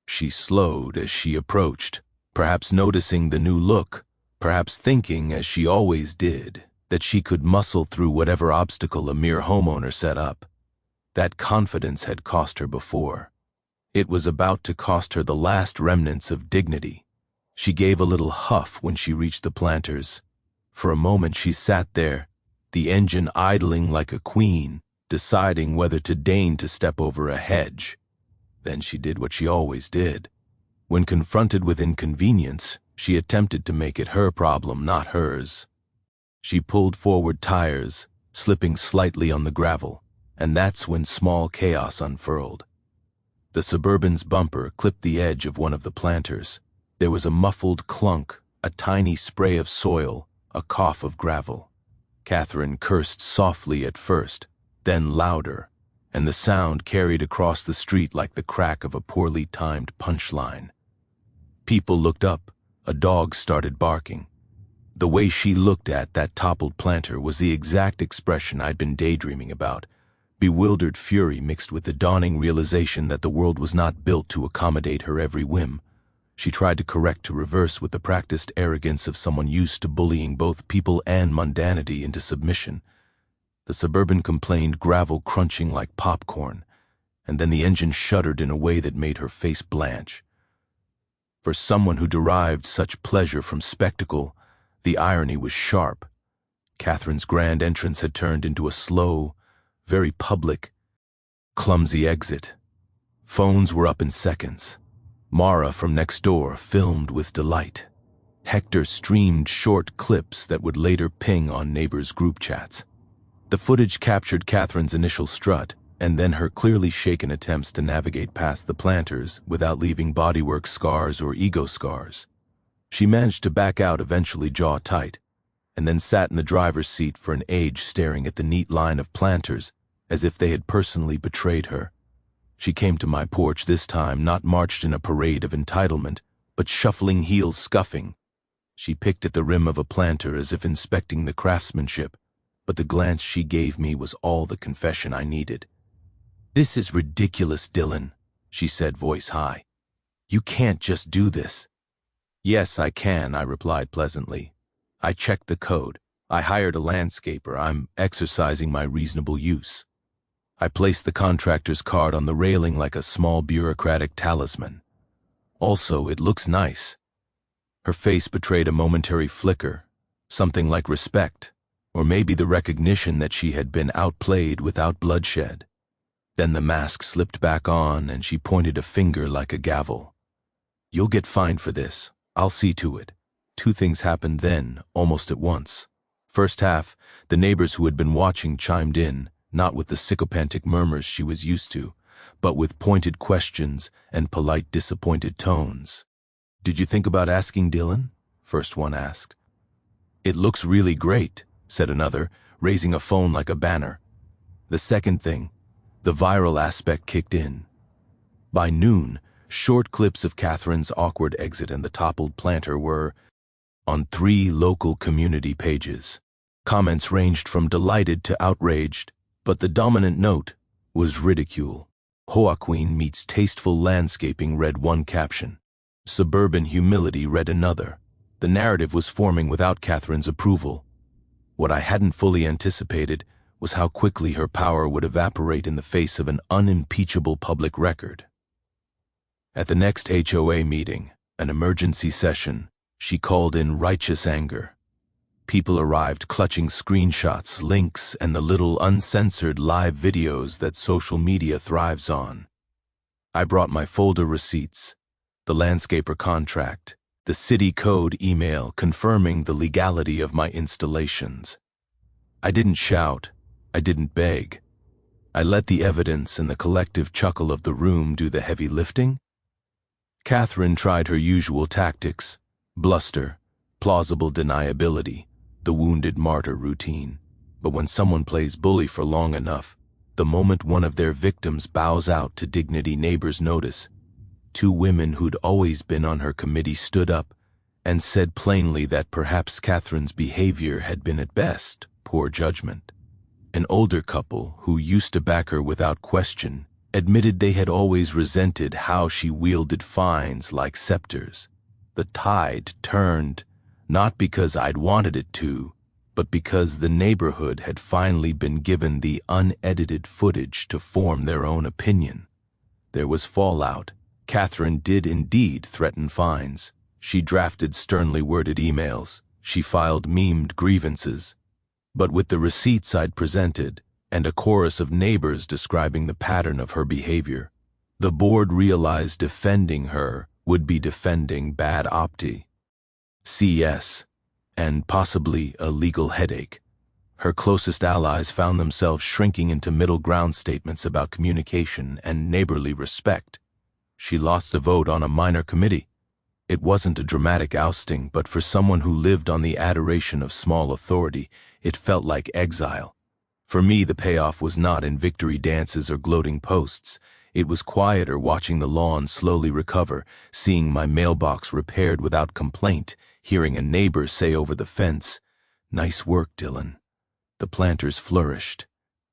She slowed as she approached, perhaps noticing the new look, perhaps thinking, as she always did, that she could muscle through whatever obstacle a mere homeowner set up. That confidence had cost her before. It was about to cost her the last remnants of dignity. She gave a little huff when she reached the planters. For a moment she sat there, the engine idling like a queen, deciding whether to deign to step over a hedge. Then she did what she always did. When confronted with inconvenience, she attempted to make it her problem, not hers. She pulled forward tires, slipping slightly on the gravel, and that's when small chaos unfurled. The Suburban's bumper clipped the edge of one of the planters. There was a muffled clunk, a tiny spray of soil, a cough of gravel. Katherine cursed softly at first, then louder, and the sound carried across the street like the crack of a poorly timed punchline. People looked up. A dog started barking. The way she looked at that toppled planter was the exact expression I'd been daydreaming about, bewildered fury mixed with the dawning realization that the world was not built to accommodate her every whim. She tried to correct to reverse with the practiced arrogance of someone used to bullying both people and mundanity into submission. The Suburban complained, gravel crunching like popcorn, and then the engine shuddered in a way that made her face blanch. For someone who derived such pleasure from spectacle, the irony was sharp. Katherine's grand entrance had turned into a slow, very public, clumsy exit. Phones were up in seconds. Mara from next door filmed with delight. Hector streamed short clips that would later ping on neighbors' group chats. The footage captured Katherine's initial strut, and then her clearly shaken attempts to navigate past the planters without leaving bodywork scars or ego scars. She managed to back out, eventually jaw tight, and then sat in the driver's seat for an age staring at the neat line of planters as if they had personally betrayed her. She came to my porch this time, not marched in a parade of entitlement, but shuffling heels scuffing. She picked at the rim of a planter as if inspecting the craftsmanship, but the glance she gave me was all the confession I needed. "This is ridiculous, Dylan," she said, voice high. "You can't just do this." "Yes, I can," I replied pleasantly. "I checked the code. I hired a landscaper. I'm exercising my reasonable use." I placed the contractor's card on the railing like a small bureaucratic talisman. "Also, it looks nice." Her face betrayed a momentary flicker, something like respect, or maybe the recognition that she had been outplayed without bloodshed. Then the mask slipped back on and she pointed a finger like a gavel. "You'll get fined for this. I'll see to it." Two things happened then, almost at once. First half, the neighbors who had been watching chimed in, not with the sycophantic murmurs she was used to, but with pointed questions and polite, disappointed tones. "Did you think about asking Dylan?" first one asked. "It looks really great," said another, raising a phone like a banner. The second thing, the viral aspect kicked in. By noon, short clips of Katherine's awkward exit and the toppled planter were on 3 local community pages. Comments ranged from delighted to outraged, but the dominant note was ridicule. "HOA meets tasteful landscaping," read one caption. "Suburban humility," read another. The narrative was forming without Katherine's approval. What I hadn't fully anticipated was how quickly her power would evaporate in the face of an unimpeachable public record. At the next HOA meeting, an emergency session, she called in righteous anger. People arrived clutching screenshots, links, and the little uncensored live videos that social media thrives on. I brought my folder receipts, the landscaper contract, the city code email confirming the legality of my installations. I didn't shout. I didn't beg. I let the evidence and the collective chuckle of the room do the heavy lifting. Katherine tried her usual tactics: bluster, plausible deniability, the wounded martyr routine. But when someone plays bully for long enough, the moment one of their victims bows out to dignity, neighbors notice. 2 women who'd always been on her committee stood up and said plainly that perhaps Katherine's behavior had been at best poor judgment. An older couple, who used to back her without question, admitted they had always resented how she wielded fines like scepters. The tide turned, not because I'd wanted it to, but because the neighborhood had finally been given the unedited footage to form their own opinion. There was fallout. Katherine did indeed threaten fines. She drafted sternly worded emails. She filed memed grievances. But with the receipts I'd presented, and a chorus of neighbors describing the pattern of her behavior, The board realized defending her would be defending bad opti, CS, and possibly a legal headache. Her closest allies found themselves shrinking into middle ground statements about communication and neighborly respect. She lost a vote on a minor committee. It wasn't a dramatic ousting, but for someone who lived on the adoration of small authority, it felt like exile. For me, the payoff was not in victory dances or gloating posts. It was quieter watching the lawn slowly recover, seeing my mailbox repaired without complaint, hearing a neighbor say over the fence, "Nice work, Dylan." The planters flourished.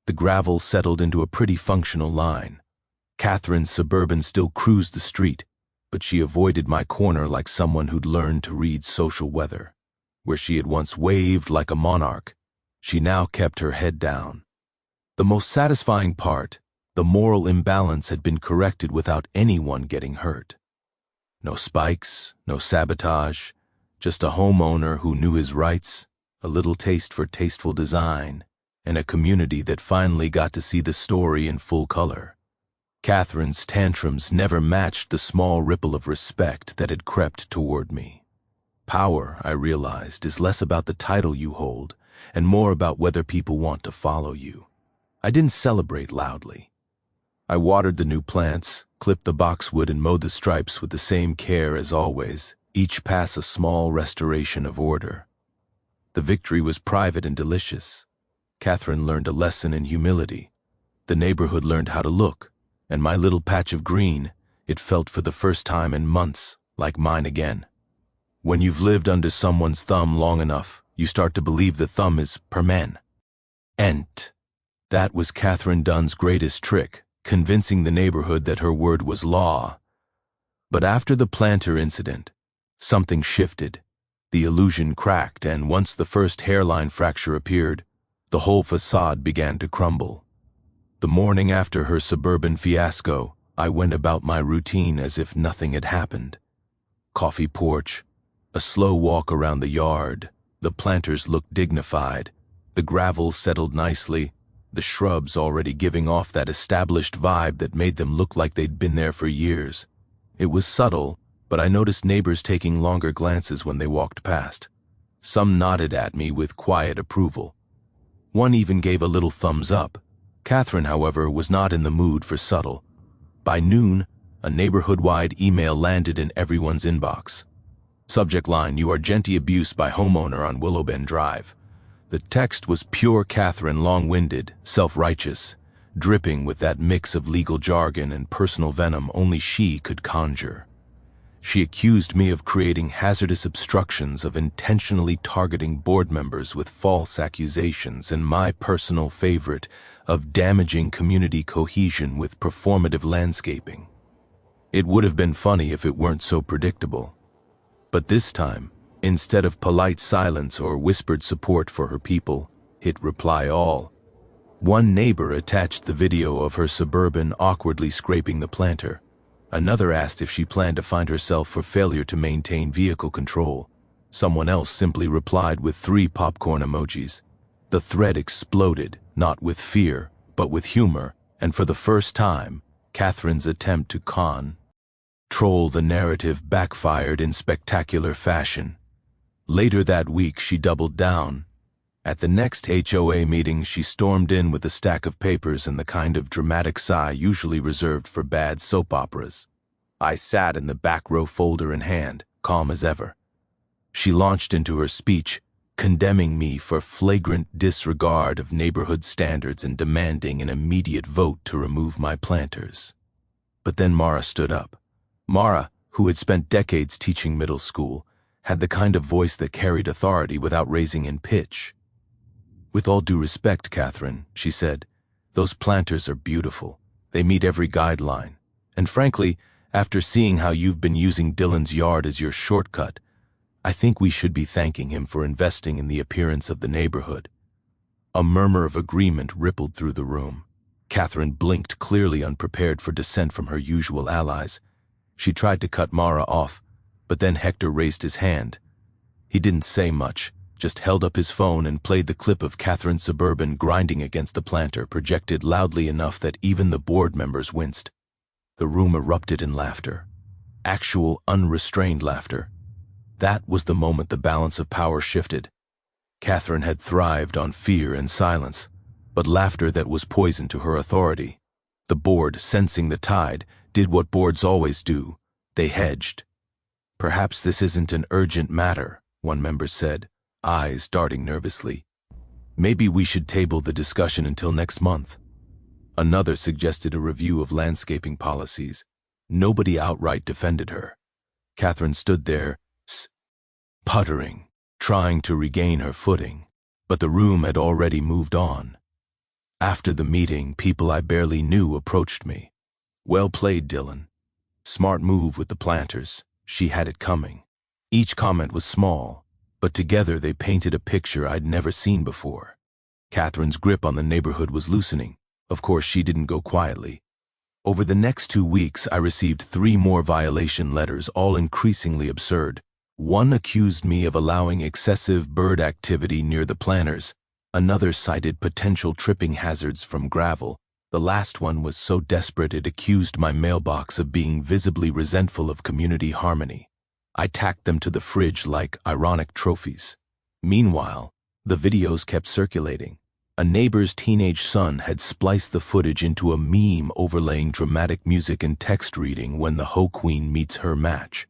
The gravel settled into a pretty functional line. Katherine's Suburban still cruised the street, but she avoided my corner like someone who'd learned to read social weather. Where she had once waved like a monarch, she now kept her head down. The most satisfying part, the moral imbalance had been corrected without anyone getting hurt. No spikes, no sabotage, just a homeowner who knew his rights, a little taste for tasteful design, and a community that finally got to see the story in full color. Katherine's tantrums never matched the small ripple of respect that had crept toward me. Power, I realized, is less about the title you hold and more about whether people want to follow you. I didn't celebrate loudly. I watered the new plants, clipped the boxwood, and mowed the stripes with the same care as always, each pass a small restoration of order. The victory was private and delicious. Katherine learned a lesson in humility. The neighborhood learned how to look, and my little patch of green, it felt for the first time in months like mine again. When you've lived under someone's thumb long enough, you start to believe the thumb is permanent. That was Katherine Dunn's greatest trick, convincing the neighborhood that her word was law. But after the planter incident, something shifted. The illusion cracked, and once the first hairline fracture appeared, the whole facade began to crumble. The morning after her Suburban fiasco, I went about my routine as if nothing had happened. Coffee porch, a slow walk around the yard. The planters looked dignified. The gravel settled nicely, the shrubs already giving off that established vibe that made them look like they'd been there for years. It was subtle, but I noticed neighbors taking longer glances when they walked past. Some nodded at me with quiet approval. One even gave a little thumbs up. Katherine, however, was not in the mood for subtle. By noon, a neighborhood-wide email landed in everyone's inbox. Subject line, "You are gently abused by homeowner on Willowbend Drive." The text was pure Katherine, long-winded, self-righteous, dripping with that mix of legal jargon and personal venom only she could conjure. She accused me of creating hazardous obstructions, of intentionally targeting board members with false accusations, and my personal favorite, of damaging community cohesion with performative landscaping. It would have been funny if it weren't so predictable. But this time, instead of polite silence or whispered support for her people, hit reply all. One neighbor attached the video of her Suburban awkwardly scraping the planter. Another asked if she planned to find herself for failure to maintain vehicle control. Someone else simply replied with 3 popcorn emojis. The thread exploded, not with fear, but with humor, and for the first time, Katherine's attempt to control the narrative backfired in spectacular fashion. Later that week, she doubled down. At the next HOA meeting, she stormed in with a stack of papers and the kind of dramatic sigh usually reserved for bad soap operas. I sat in the back row, folder in hand, calm as ever. She launched into her speech, condemning me for flagrant disregard of neighborhood standards and demanding an immediate vote to remove my planters. But then Mara stood up. Mara, who had spent decades teaching middle school, had the kind of voice that carried authority without raising in pitch. "With all due respect, Katherine," she said, "those planters are beautiful. They meet every guideline. And frankly, after seeing how you've been using Dylan's yard as your shortcut, I think we should be thanking him for investing in the appearance of the neighborhood." A murmur of agreement rippled through the room. Katherine blinked, clearly unprepared for dissent from her usual allies. She tried to cut Mara off, but then Hector raised his hand. He didn't say much, just held up his phone and played the clip of Katherine's Suburban grinding against the planter, projected loudly enough that even the board members winced. The room erupted in laughter. Actual, unrestrained laughter. That was the moment the balance of power shifted. Katherine had thrived on fear and silence, but laughter that was poison to her authority. The board, sensing the tide, did what boards always do. They hedged. "Perhaps this isn't an urgent matter," one member said, eyes darting nervously. "Maybe we should table the discussion until next month." Another suggested a review of landscaping policies. Nobody outright defended her. Katherine stood there, puttering, trying to regain her footing, but the room had already moved on. After the meeting, people I barely knew approached me. "Well played, Dylan. Smart move with the planters. She had it coming." Each comment was small, but together they painted a picture I'd never seen before. Katherine's grip on the neighborhood was loosening. Of course, she didn't go quietly. Over the next 2 weeks, I received 3 more violation letters, all increasingly absurd. One accused me of allowing excessive bird activity near the planters. Another cited potential tripping hazards from gravel. The last one was so desperate it accused my mailbox of being visibly resentful of community harmony. I tacked them to the fridge like ironic trophies. Meanwhile, the videos kept circulating. A neighbor's teenage son had spliced the footage into a meme overlaying dramatic music and text reading when the Ho Queen meets her match.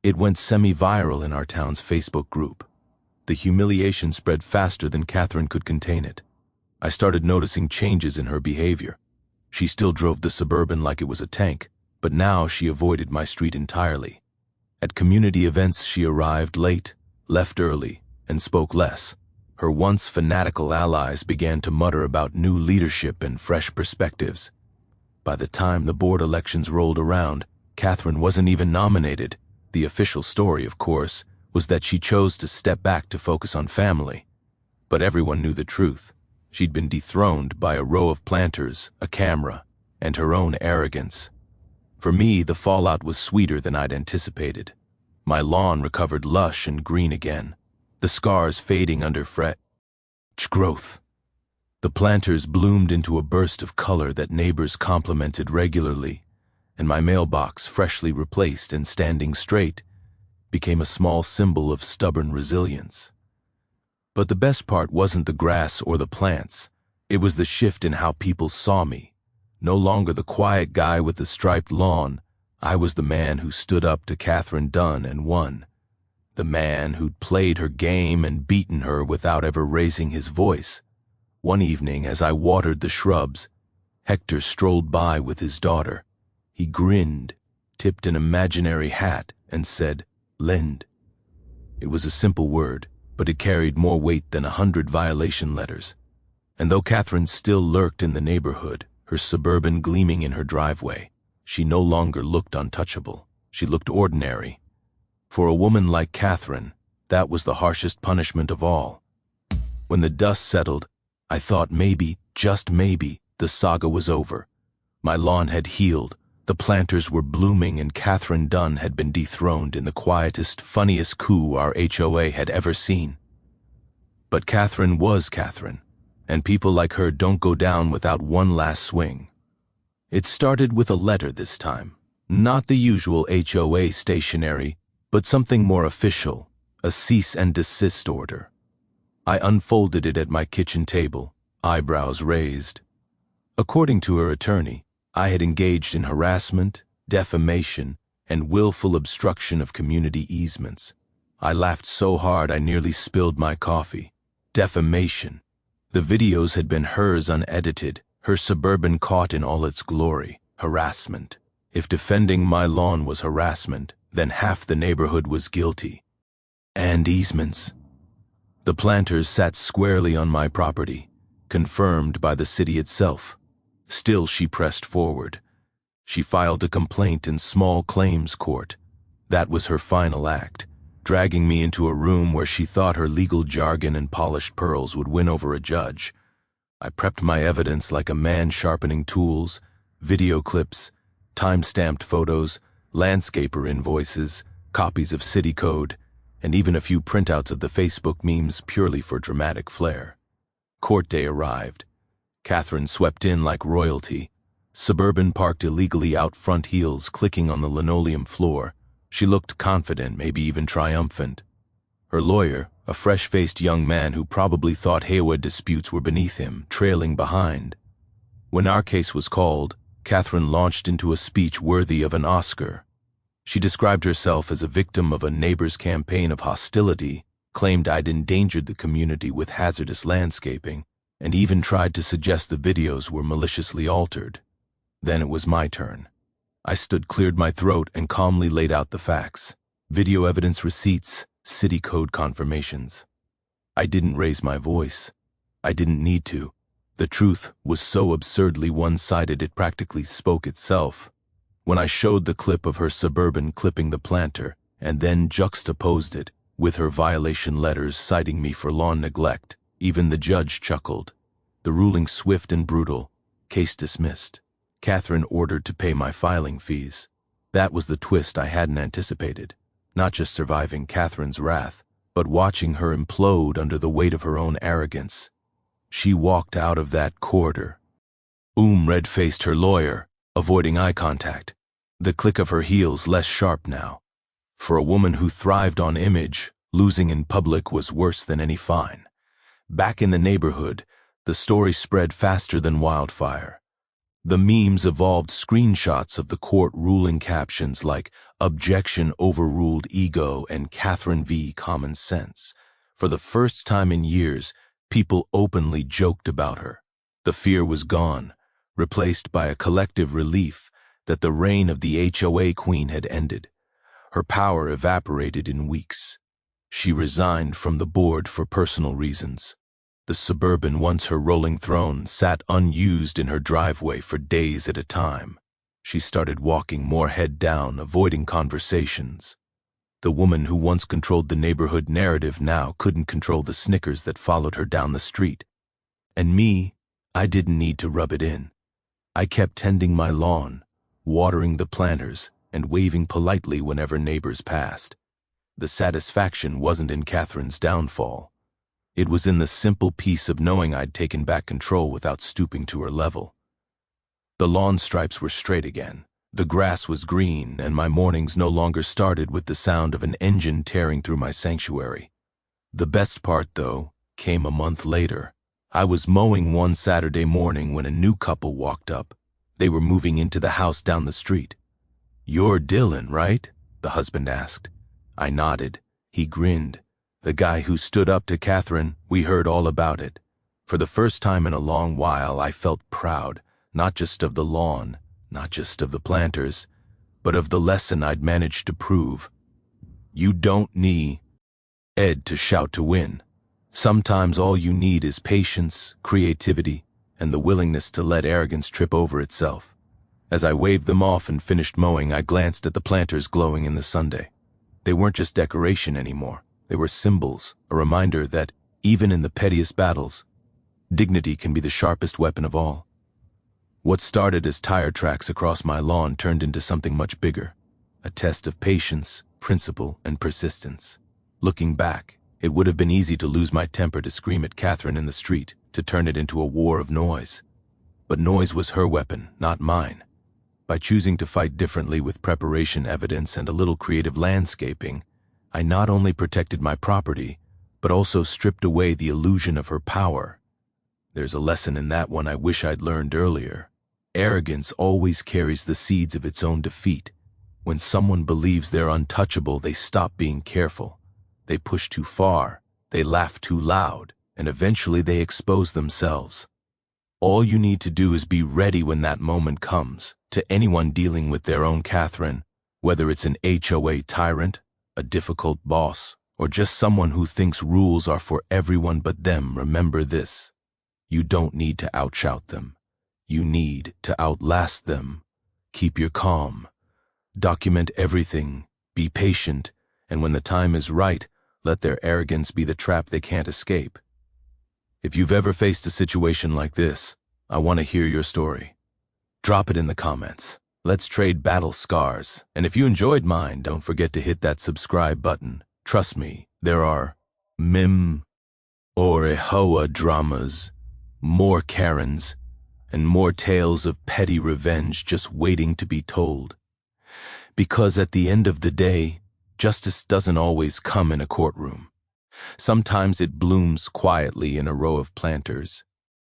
It went semi-viral in our town's Facebook group. The humiliation spread faster than Katherine could contain it. I started noticing changes in her behavior. She still drove the Suburban like it was a tank, but now she avoided my street entirely. At community events, she arrived late, left early, and spoke less. Her once fanatical allies began to mutter about new leadership and fresh perspectives. By the time the board elections rolled around, Katherine wasn't even nominated. The official story, of course, was that she chose to step back to focus on family. But everyone knew the truth. She'd been dethroned by a row of planters, a camera, and her own arrogance. For me, the fallout was sweeter than I'd anticipated. My lawn recovered lush and green again, the scars fading under fresh growth. The planters bloomed into a burst of color that neighbors complimented regularly, and my mailbox, freshly replaced and standing straight, became a small symbol of stubborn resilience. But the best part wasn't the grass or the plants. It was the shift in how people saw me. No longer the quiet guy with the striped lawn, I was the man who stood up to Katherine Dunn and won. The man who'd played her game and beaten her without ever raising his voice. One evening, as I watered the shrubs, Hector strolled by with his daughter. He grinned, tipped an imaginary hat, and said, "Lend." It was a simple word, but it carried more weight than 100 violation letters. And though Katherine still lurked in the neighborhood, her Suburban gleaming in her driveway, she no longer looked untouchable. She looked ordinary. For a woman like Katherine, that was the harshest punishment of all. When the dust settled, I thought maybe, just maybe, the saga was over. My lawn had healed, the planters were blooming, and Katherine Dunn had been dethroned in the quietest, funniest coup our HOA had ever seen. But Katherine was Katherine, and people like her don't go down without one last swing. It started with a letter this time, not the usual HOA stationery, but something more official, a cease and desist order. I unfolded it at my kitchen table, eyebrows raised. According to her attorney, I had engaged in harassment, defamation, and willful obstruction of community easements. I laughed so hard I nearly spilled my coffee. Defamation. The videos had been hers unedited, her Suburban caught in all its glory. Harassment. If defending my lawn was harassment, then half the neighborhood was guilty. And easements. The planters sat squarely on my property, confirmed by the city itself. Still, she pressed forward. She filed a complaint in small claims court. That was her final act, dragging me into a room where she thought her legal jargon and polished pearls would win over a judge. I prepped my evidence like a man sharpening tools, video clips, time-stamped photos, landscaper invoices, copies of city code, and even a few printouts of the Facebook memes purely for dramatic flair. Court day arrived. Katherine swept in like royalty. Suburban parked illegally out front, heels clicking on the linoleum floor. She looked confident, maybe even triumphant. Her lawyer, a fresh-faced young man who probably thought HOA disputes were beneath him, trailing behind. When our case was called, Katherine launched into a speech worthy of an Oscar. She described herself as a victim of a neighbor's campaign of hostility, claimed I'd endangered the community with hazardous landscaping, and even tried to suggest the videos were maliciously altered. Then it was my turn. I cleared my throat and calmly laid out the facts. Video evidence receipts, city code confirmations. I didn't raise my voice. I didn't need to. The truth was so absurdly one-sided it practically spoke itself. When I showed the clip of her Suburban clipping the planter and then juxtaposed it with her violation letters citing me for lawn neglect, even the judge chuckled. The ruling swift and brutal. Case dismissed. Katherine ordered to pay my filing fees. That was the twist I hadn't anticipated. Not just surviving Katherine's wrath, but watching her implode under the weight of her own arrogance. She walked out of that corridor. Red-faced her lawyer, avoiding eye contact, the click of her heels less sharp now. For a woman who thrived on image, losing in public was worse than any fine. Back in the neighborhood, the story spread faster than wildfire. The memes evolved screenshots of the court ruling captions like "Objection overruled ego" and "Katherine v. Common Sense." For the first time in years, people openly joked about her. The fear was gone, replaced by a collective relief that the reign of the HOA queen had ended. Her power evaporated in weeks. She resigned from the board for personal reasons. The Suburban, once her rolling throne, sat unused in her driveway for days at a time. She started walking more head down, avoiding conversations. The woman who once controlled the neighborhood narrative now couldn't control the snickers that followed her down the street. And me, I didn't need to rub it in. I kept tending my lawn, watering the planters, and waving politely whenever neighbors passed. The satisfaction wasn't in Katherine's downfall. It was in the simple peace of knowing I'd taken back control without stooping to her level. The lawn stripes were straight again. The grass was green, and my mornings no longer started with the sound of an engine tearing through my sanctuary. The best part, though, came a month later. I was mowing one Saturday morning when a new couple walked up. They were moving into the house down the street. "You're Dylan, right?" the husband asked. I nodded. He grinned. The guy who stood up to Katherine, we heard all about it. For the first time in a long while, I felt proud, not just of the lawn, not just of the planters, but of the lesson I'd managed to prove. You don't need Ed to shout to win. Sometimes all you need is patience, creativity, and the willingness to let arrogance trip over itself. As I waved them off and finished mowing, I glanced at the planters glowing in the sunday. They weren't just decoration anymore. They were symbols, a reminder that, even in the pettiest battles, dignity can be the sharpest weapon of all. What started as tire tracks across my lawn turned into something much bigger, a test of patience, principle, and persistence. Looking back, it would have been easy to lose my temper, to scream at Katherine in the street, to turn it into a war of noise. But noise was her weapon, not mine. By choosing to fight differently with preparation, evidence, and a little creative landscaping, I not only protected my property, but also stripped away the illusion of her power. There's a lesson in that one I wish I'd learned earlier. Arrogance always carries the seeds of its own defeat. When someone believes they're untouchable, they stop being careful. They push too far, they laugh too loud, and eventually they expose themselves. All you need to do is be ready when that moment comes. To anyone dealing with their own Katherine, whether it's an HOA tyrant, a difficult boss, or just someone who thinks rules are for everyone but them, remember this. You don't need to outshout them. You need to outlast them. Keep your calm. Document everything. Be patient. And when the time is right, let their arrogance be the trap they can't escape. If you've ever faced a situation like this, I want to hear your story. Drop it in the comments. Let's trade battle scars. And if you enjoyed mine, don't forget to hit that subscribe button. Trust me, there are HOA dramas, more Karens, and more tales of petty revenge just waiting to be told. Because at the end of the day, justice doesn't always come in a courtroom. Sometimes it blooms quietly in a row of planters,